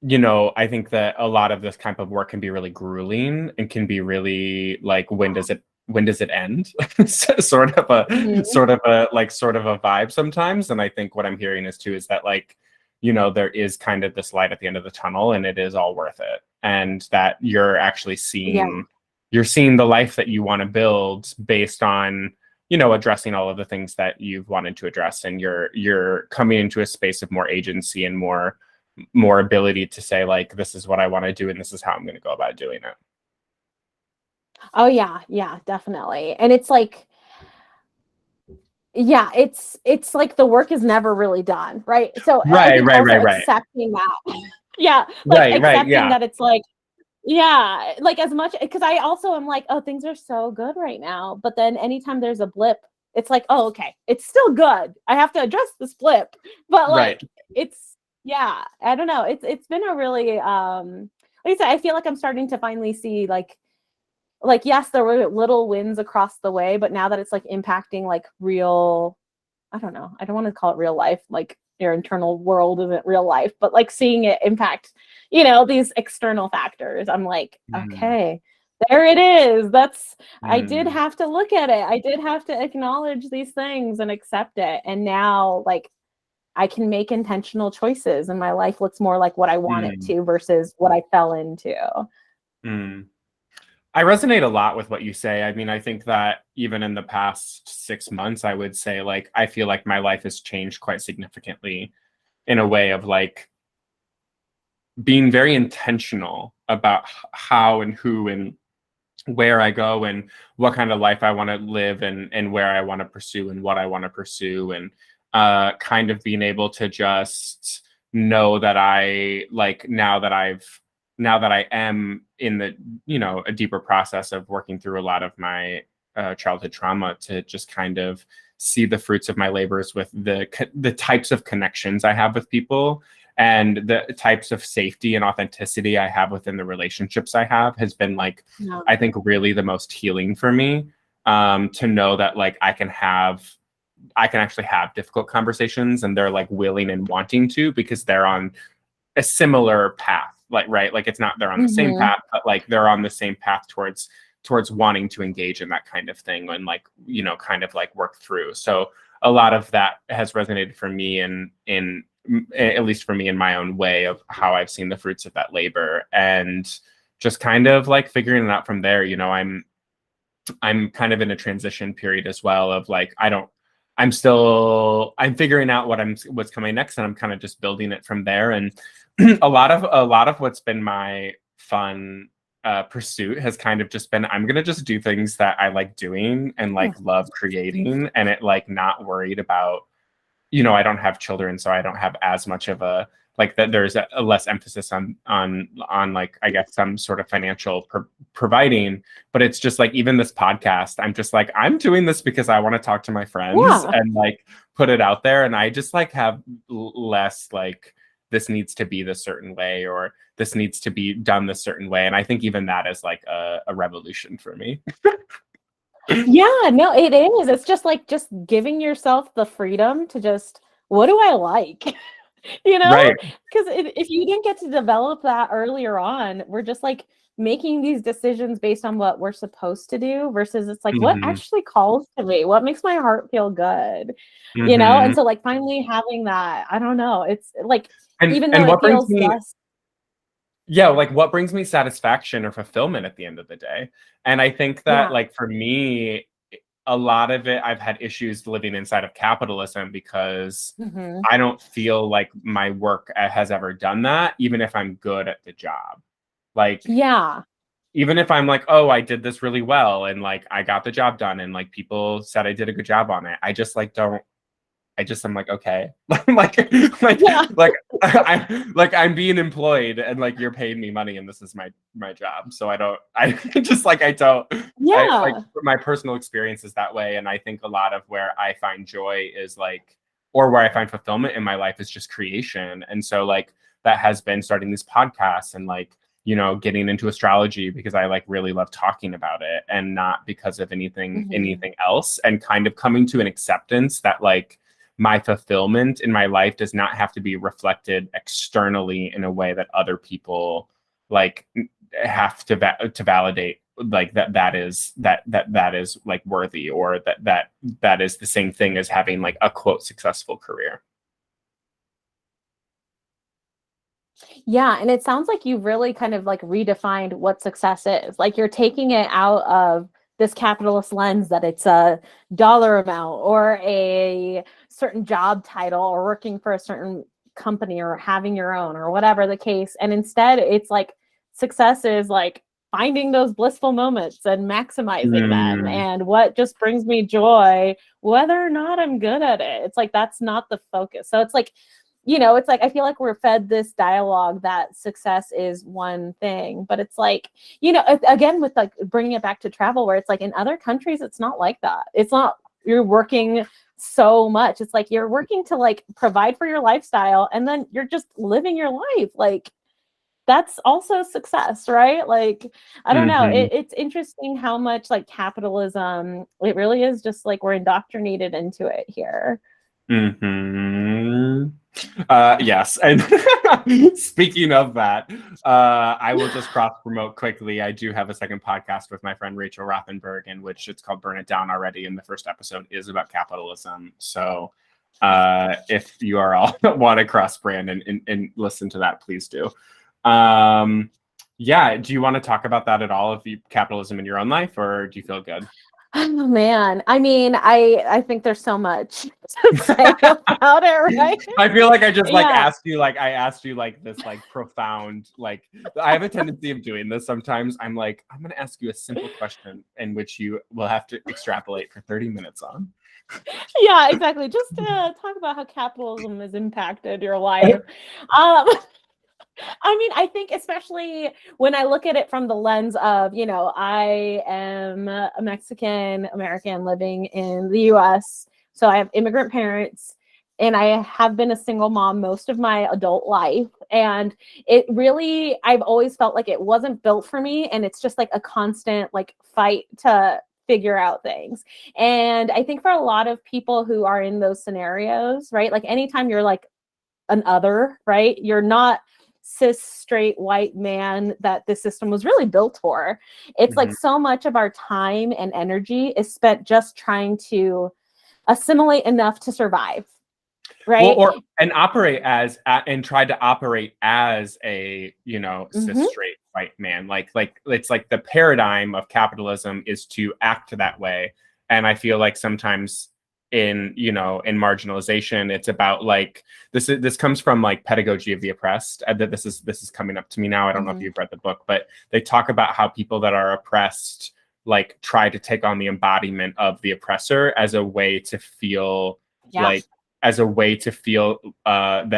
A: you know, I think that a lot of this type of work can be really grueling and can be really like, when does it end? sort of a vibe sometimes. And I think what I'm hearing is too is that like, you know, there is kind of this light at the end of the tunnel, and it is all worth it. And that you're actually seeing you're seeing the life that you want to build based on, you know, addressing all of the things that you've wanted to address, and you're coming into a space of more agency and more ability to say like, this is what I want to do, and this is how I'm going to go about doing it.
B: Oh yeah, definitely. And it's like, yeah, it's like the work is never really done, right? So I think also accepting that. Yeah, like accepting that it's like, yeah, like as much, because I also am like, oh, things are so good right now, but then anytime there's a blip, it's like, oh, okay, it's still good. I have to address this blip, but like it's, yeah, I don't know. It's been a really like I said, I feel like I'm starting to finally see like yes, there were little wins across the way, but now that it's like impacting like real, I don't know, I don't want to call it real life, like your internal world isn't real life, but like seeing it impact, you know, these external factors, I'm like, okay, there it is. That's, I did have to look at it. I did have to acknowledge these things and accept it. And now like I can make intentional choices, and my life looks more like what I want it to versus what I fell into.
A: I resonate a lot with what you say. I mean, I think that even in the past 6 months, I would say like, I feel like my life has changed quite significantly in a way of like being very intentional about how and who and where I go and what kind of life I want to live, and where I want to pursue and what I want to pursue, and kind of being able to just know that I like, now that I am in the, you know, a deeper process of working through a lot of my childhood trauma, to just kind of see the fruits of my labors with the types of connections I have with people, and the types of safety and authenticity I have within the relationships I have, has been like, I think really the most healing for me, to know that like I can actually have difficult conversations, and they're like willing and wanting to, because they're on a similar path. Like, right, like it's not they're on the same path, but like they're on the same path towards towards wanting to engage in that kind of thing and like, you know, kind of like work through. So a lot of that has resonated for me in at least for me in my own way of how I've seen the fruits of that labor, and just kind of like figuring it out from there. You know, I'm kind of in a transition period as well of like, I'm figuring out what's coming next, and I'm kind of just building it from there. And a lot of what's been my fun pursuit has kind of just been, I'm gonna just do things that I like doing and like love creating, and it like not worried about, you know, I don't have children, so I don't have as much of a like that. There's a less emphasis on like, I guess, some sort of financial providing, but it's just like, even this podcast, I'm just like, I'm doing this because I want to talk to my friends and like put it out there, and I just like have less like, this needs to be this certain way, or this needs to be done this certain way. And I think even that is like a revolution for me.
B: Yeah, no, it is. It's just like just giving yourself the freedom to just, what do I like? You know,
A: Right.
B: because if you didn't get to develop that earlier on, we're just like making these decisions based on what we're supposed to do versus it's like, what actually calls to me? What makes my heart feel good? You know? And so like finally having that, I don't know, it's like, even though it feels less.
A: Yeah, like what brings me satisfaction or fulfillment at the end of the day. And I think that like for me, a lot of it, I've had issues living inside of capitalism because I don't feel like my work has ever done that, even if I'm good at the job. Like, even if I'm like, oh, I did this really well and like I got the job done and like people said I did a good job on it, I just like don't. I'm like, okay, I'm being employed and like you're paying me money and this is my job. So I don't. Like my personal experience is that way, and I think a lot of where I find joy is like, or where I find fulfillment in my life is just creation. And so like that has been starting these podcasts and like, you know, getting into astrology because I like really love talking about it and not because of anything else, and kind of coming to an acceptance that like my fulfillment in my life does not have to be reflected externally in a way that other people like have to validate like that is like worthy, or that is the same thing as having like a quote successful career.
B: Yeah, and it sounds like you've really kind of like redefined what success is. Like you're taking it out of this capitalist lens that it's a dollar amount or a certain job title or working for a certain company or having your own or whatever the case. And instead it's like success is like finding those blissful moments and maximizing them, and what just brings me joy, whether or not I'm good at it. It's like, that's not the focus. So it's like, you know, it's like, I feel like we're fed this dialogue that success is one thing, but it's like, you know, again, with like bringing it back to travel, where it's like in other countries, it's not like that. It's not, you're working so much. It's like, you're working to like provide for your lifestyle and then you're just living your life. Like that's also success, right? Like, I don't know. It's interesting how much like capitalism, it really is just like we're indoctrinated into it here.
A: Yes, and speaking of that, I will just cross promote quickly. I do have a second podcast with my friend Rachel Rothenberg, in which it's called Burn It Down Already, and the first episode is about capitalism. So if you are all want to cross brand and listen to that, please do. Yeah, do you want to talk about that at all, of the capitalism in your own life, or do you feel good?
B: Oh man, I mean, I think there's so much to say about it, right?
A: I feel like I just like asked you like this like profound, like, I have a tendency of doing this sometimes. I'm like, I'm gonna ask you a simple question in which you will have to extrapolate for 30 minutes on.
B: Yeah, exactly. Just to talk about how capitalism has impacted your life. I mean, I think especially when I look at it from the lens of, you know, I am a Mexican American living in the US. So I have immigrant parents and I have been a single mom most of my adult life. And it really, I've always felt like it wasn't built for me. And it's just like a constant like fight to figure out things. And I think for a lot of people who are in those scenarios, right? Like anytime you're like an other, right? You're not cis straight white man that the system was really built for. It's like so much of our time and energy is spent just trying to assimilate enough to survive. Right.
A: Well, and try to operate as a, cis straight white man. Like it's like the paradigm of capitalism is to act that way. And I feel like sometimes in marginalization, it's about like this comes from like Pedagogy of the Oppressed. That this is coming up to me now. I don't know if you've read the book, but they talk about how people that are oppressed like try to take on the embodiment of the oppressor as a way to feel that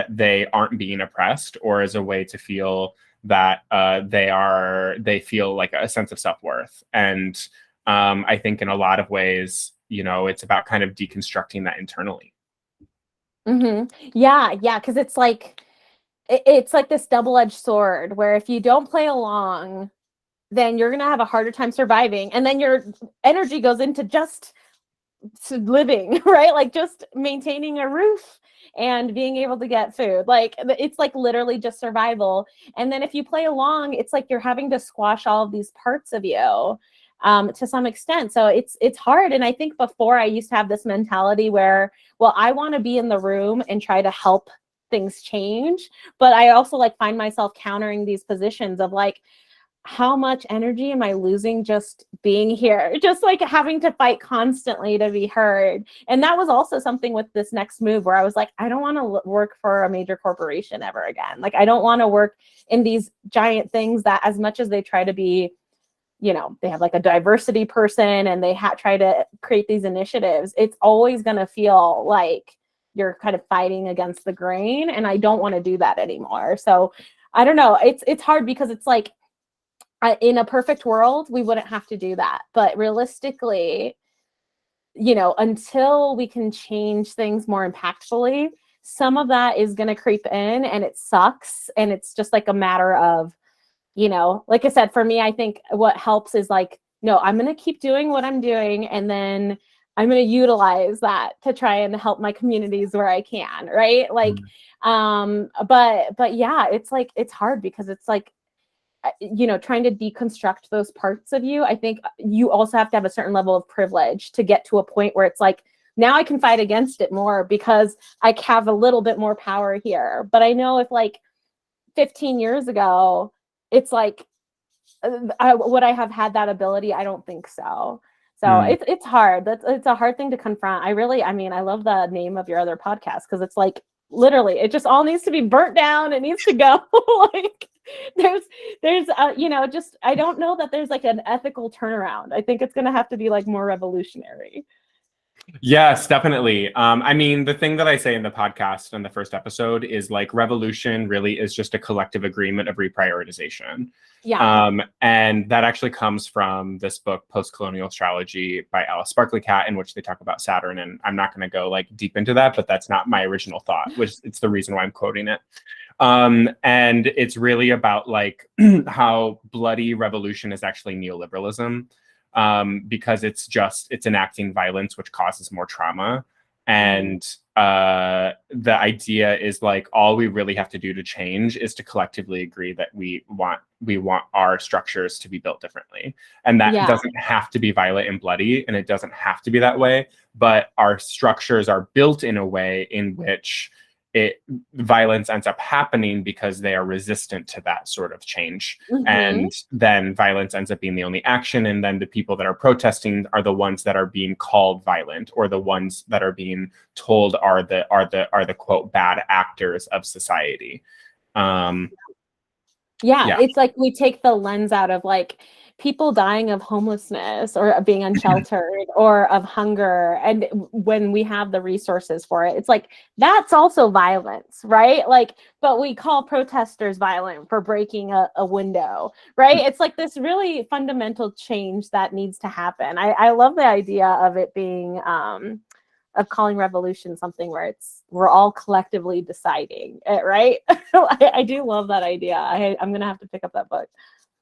A: they aren't being oppressed, or as a way to feel that they feel like a sense of self-worth. And I think in a lot of ways, it's about kind of deconstructing that internally.
B: Yeah, because it's like this double-edged sword where if you don't play along, then you're gonna have a harder time surviving, and then your energy goes into just living, right? Like just maintaining a roof and being able to get food. Like it's like literally just survival. And then if you play along, it's like you're having to squash all of these parts of you to some extent. So it's hard. And I think before I used to have this mentality where, well, I want to be in the room and try to help things change. But I also like find myself countering these positions of like, how much energy am I losing just being here? Just like having to fight constantly to be heard. And that was also something with this next move where I was like, I don't want to work for a major corporation ever again. Like, I don't want to work in these giant things that, as much as they try to be, they have like a diversity person and they try to create these initiatives, it's always going to feel like you're kind of fighting against the grain. And I don't want to do that anymore. So I don't know. It's hard because it's like, in a perfect world, we wouldn't have to do that. But realistically, until we can change things more impactfully, some of that is going to creep in and it sucks. And it's just like a matter of, like I said, for me, I think what helps is like, no, I'm going to keep doing what I'm doing. And then I'm going to utilize that to try and help my communities where I can. Right. Like, but yeah, it's like, it's hard because it's like, trying to deconstruct those parts of you. I think you also have to have a certain level of privilege to get to a point where it's like, now I can fight against it more because I have a little bit more power here. But I know if like 15 years ago, it's like, would I have had that ability? I don't think so. So it's hard. It's a hard thing to confront. I love the name of your other podcast because it's like, literally, it just all needs to be burnt down. It needs to go. Like there's just, I don't know that there's like an ethical turnaround. I think it's going to have to be like more revolutionary.
A: Yes, definitely. The thing that I say in the podcast in the first episode is like revolution really is just a collective agreement of reprioritization.
B: Yeah.
A: And that actually comes from this book, Post-Colonial Astrology by Alice Sparkley Cat, in which they talk about Saturn. And I'm not going to go like deep into that, but that's not my original thought, which it's the reason why I'm quoting it. And it's really about like how bloody revolution is actually neoliberalism. Because it's enacting violence, which causes more trauma. And the idea is like, all we really have to do to change is to collectively agree that we want our structures to be built differently. And that doesn't have to be violent and bloody, and it doesn't have to be that way, but our structures are built in a way in which violence ends up happening because they are resistant to that sort of change. And then violence ends up being the only action. And then the people that are protesting are the ones that are being called violent, or the ones that are being told are the quote bad actors of society.
B: It's like we take the lens out of like people dying of homelessness or being unsheltered or of hunger. And when we have the resources for it, it's like, that's also violence, right? Like, but we call protesters violent for breaking a window, right? It's like this really fundamental change that needs to happen. I love the idea of it being, of calling revolution something where we're all collectively deciding it, right? I do love that idea. I'm going to have to pick up that book.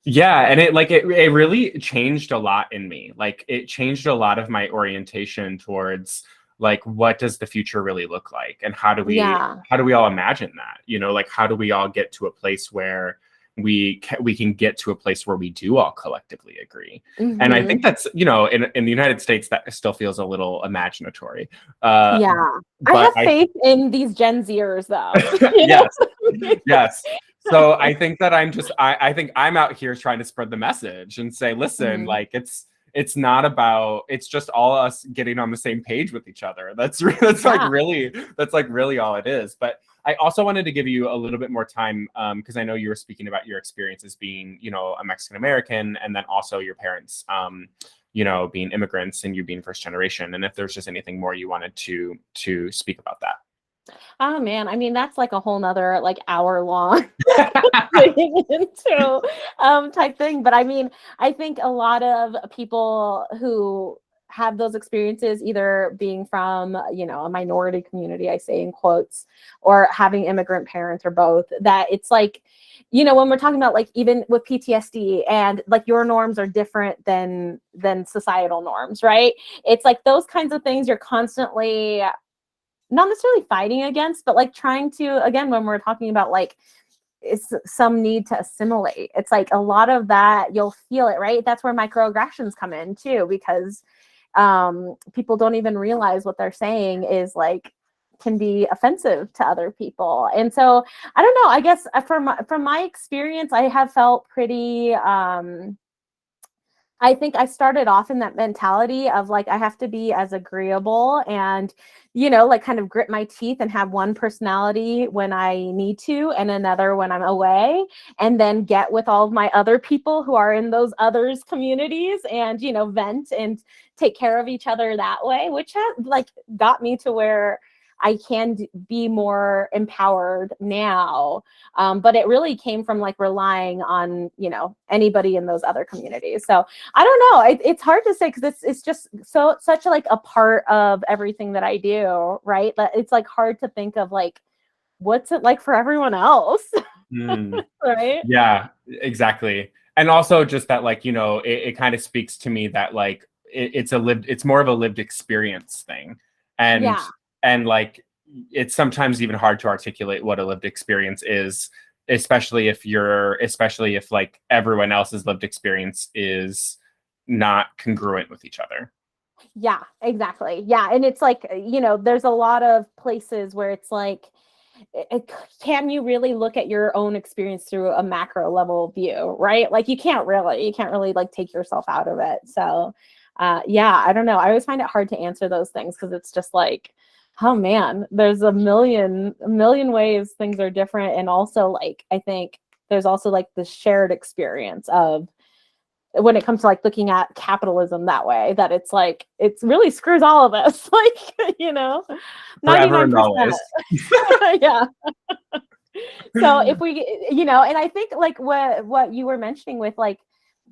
A: Yeah, and it really changed a lot in me. Like it changed a lot of my orientation towards like, what does the future really look like? And how do we
B: Yeah.
A: all imagine that? You know, like, how do we all get to a place where we can get to a place where we do all collectively agree? And I think that's, you know, in the United States, that still feels a little imaginatory.
B: Yeah. I
A: But
B: have faith in these Gen Zers though. You know?
A: yes, yes. So I think that I think I'm out here trying to spread the message and say, listen,
B: Mhm.
A: like, it's not about, it's just all us getting on the same page with each other. That's like really all it is. But I also wanted to give you a little bit more time, because I know you were speaking about your experiences being, you know, a Mexican American, and then also your parents, you know, being immigrants and you being first generation. And if there's just anything more you wanted to speak about that.
B: Oh man, I mean that's like a whole nother like hour long digging into type thing. But I mean, I think a lot of people who have those experiences, either being from, you know, a minority community, I say in quotes, or having immigrant parents or both, that it's like, you know, when we're talking about like even with PTSD and like your norms are different than societal norms, right? It's like those kinds of things you're constantly not necessarily fighting against, but like trying to, again, when we're talking about like it's some need to assimilate, it's like a lot of that you'll feel it, right? That's where microaggressions come in too, because people don't even realize what they're saying is like can be offensive to other people. And so I don't know, I guess from my experience, I have felt pretty I think I started off in that mentality of like, I have to be as agreeable and, you know, like kind of grit my teeth and have one personality when I need to and another when I'm away, and then get with all of my other people who are in those others communities and, you know, vent and take care of each other that way, which has like got me to where I can be more empowered now. But it really came from like relying on, you know, anybody in those other communities. So I don't know. It's hard to say because it's just such like a part of everything that I do, right? That it's like hard to think of like, what's it like for everyone else? Right?
A: Yeah, exactly. And also just that, like, you know, it kind of speaks to me that like it's more of a lived experience thing. And
B: Yeah.
A: like it's sometimes even hard to articulate what a lived experience is, especially if like everyone else's lived experience is not congruent with each other.
B: Yeah, exactly. Yeah. And it's like, you know, there's a lot of places where it's like, can you really look at your own experience through a macro level view, right? Like you can't really like take yourself out of it. So yeah, I don't know. I always find it hard to answer those things because it's just like, oh man, there's a million ways things are different. And also like, I think there's also like the shared experience of when it comes to like looking at capitalism that way, that it's like it's really screws all of us, like, you know,
A: Forever and
B: 99%.
A: always.
B: Yeah. So if we, you know, and I think like what you were mentioning with like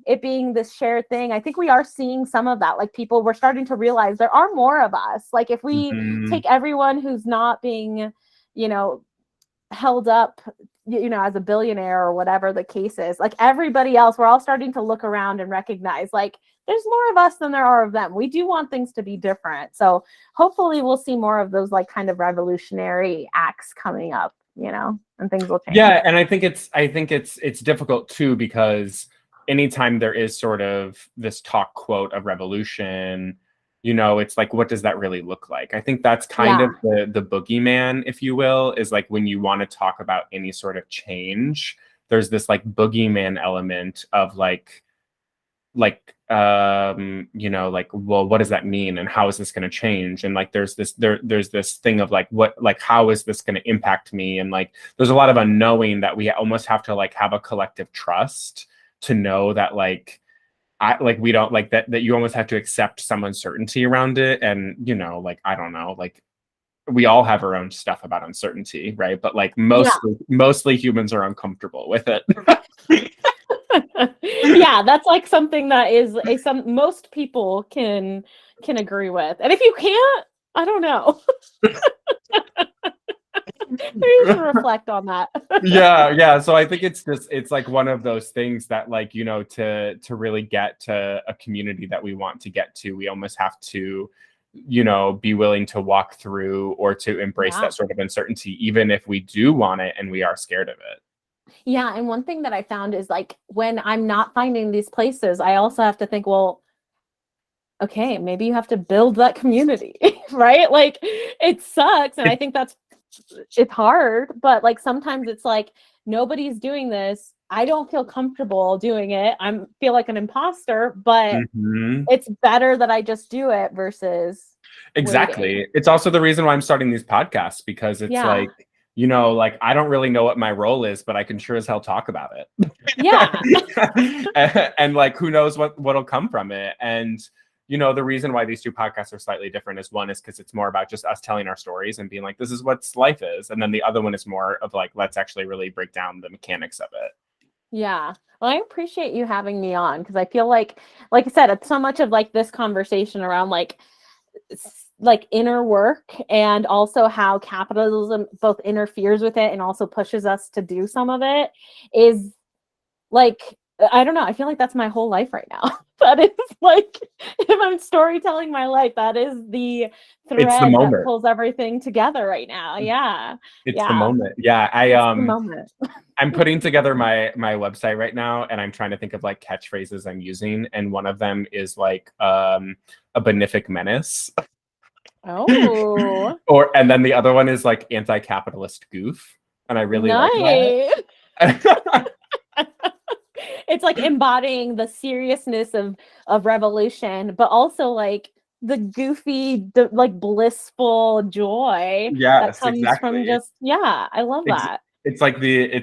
B: it being this shared thing, I think we are seeing some of that. Like people were starting to realize there are more of us. Like if we take everyone who's not being, you know, held up, you know, as a billionaire or whatever the case is, like everybody else, we're all starting to look around and recognize like there's more of us than there are of them. We do want things to be different. So hopefully we'll see more of those like kind of revolutionary acts coming up, you know, and things will change.
A: Yeah, and I think it's difficult too, because anytime there is sort of this talk quote of revolution, you know, it's like, what does that really look like? I think that's kind of the boogeyman, if you will, is like when you want to talk about any sort of change, there's this like boogeyman element of like you know, like, well, what does that mean and how is this going to change? And like there's this thing of like, what, like, how is this going to impact me? And like there's a lot of unknowing that we almost have to like have a collective trust to know that like we don't like that you almost have to accept some uncertainty around it. And you know, like, I don't know, like we all have our own stuff about uncertainty, right? But like mostly humans are uncomfortable with it.
B: Yeah, that's like something that is most people can agree with. And if you can't, I don't know. Maybe you should reflect on that.
A: Yeah. So I think it's like one of those things that, like, you know, to really get to a community that we want to get to, we almost have to be willing to walk through or to embrace that sort of uncertainty, even if we do want it and we are scared of it.
B: Yeah. And one thing that I found is like, when I'm not finding these places, I also have to think, well, okay, maybe you have to build that community, right? Like, it sucks. And I think it's hard, but like, sometimes it's like, nobody's doing this. I don't feel comfortable doing it. Feel like an imposter, but it's better that I just do it versus
A: exactly
B: waiting.
A: It's also the reason why I'm starting these podcasts, because it's like, like, I don't really know what my role is, but I can sure as hell talk about it.
B: Yeah.
A: and like, who knows what'll come from it. And the reason why these two podcasts are slightly different is, one is because it's more about just us telling our stories and being like, this is what life is. And then the other one is more of like, let's actually really break down the mechanics of it.
B: Yeah. Well, I appreciate you having me on, because I feel like I said, it's so much of like this conversation around like inner work, and also how capitalism both interferes with it and also pushes us to do some of it, is like, I don't know, I feel like that's my whole life right now. That is like, if I'm storytelling my life, that is the thread that pulls everything together right now. Yeah.
A: It's the moment. Yeah.
B: It's the moment.
A: I'm putting together my website right now, and I'm trying to think of like catchphrases I'm using. And one of them is like a benefic menace.
B: Oh.
A: And then the other one is like anti-capitalist goof. And I really like that.
B: It's like embodying the seriousness of revolution, but also like the goofy, like blissful joy that comes from just, I love that.
A: It's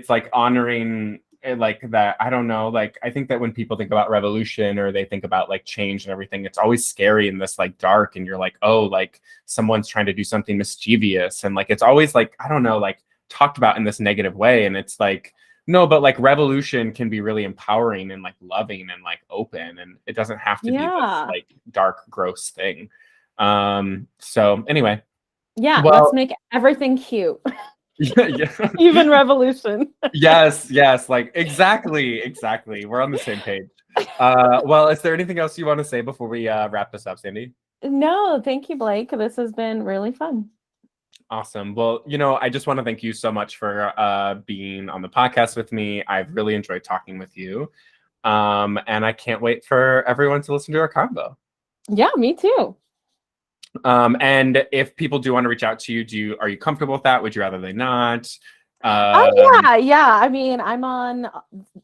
A: like honoring like that. I don't know. Like, I think that when people think about revolution, or they think about like change and everything, it's always scary and this like dark, and you're like, oh, like someone's trying to do something mischievous. And like, it's always like, I don't know, like talked about in this negative way. And it's like, no, but like revolution can be really empowering and like loving and like open, and it doesn't have to be this like dark, gross thing. So anyway.
B: Yeah, let's make everything cute. Even revolution.
A: yes, like exactly. We're on the same page. Well, is there anything else you want to say before we wrap this up, Sandy?
B: No, thank you, Blake. This has been really fun.
A: Awesome. Well, I just want to thank you so much for being on the podcast with me. I've really enjoyed talking with you. And I can't wait for everyone to listen to our convo.
B: Yeah, me too.
A: And if people do want to reach out to you, are you comfortable with that? Would you rather they not?
B: Yeah. I mean, I'm on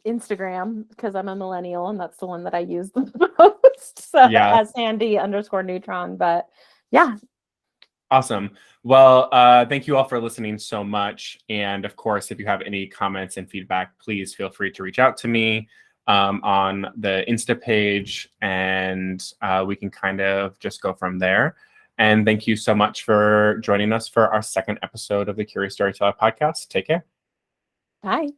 B: Instagram because I'm a millennial, and that's the one that I use the most. So as Sandy_Neutron, but yeah.
A: Awesome. Well, thank you all for listening so much. And of course, if you have any comments and feedback, please feel free to reach out to me on the Insta page, and we can kind of just go from there. And thank you so much for joining us for our second episode of the Curious Storyteller podcast. Take care.
B: Bye.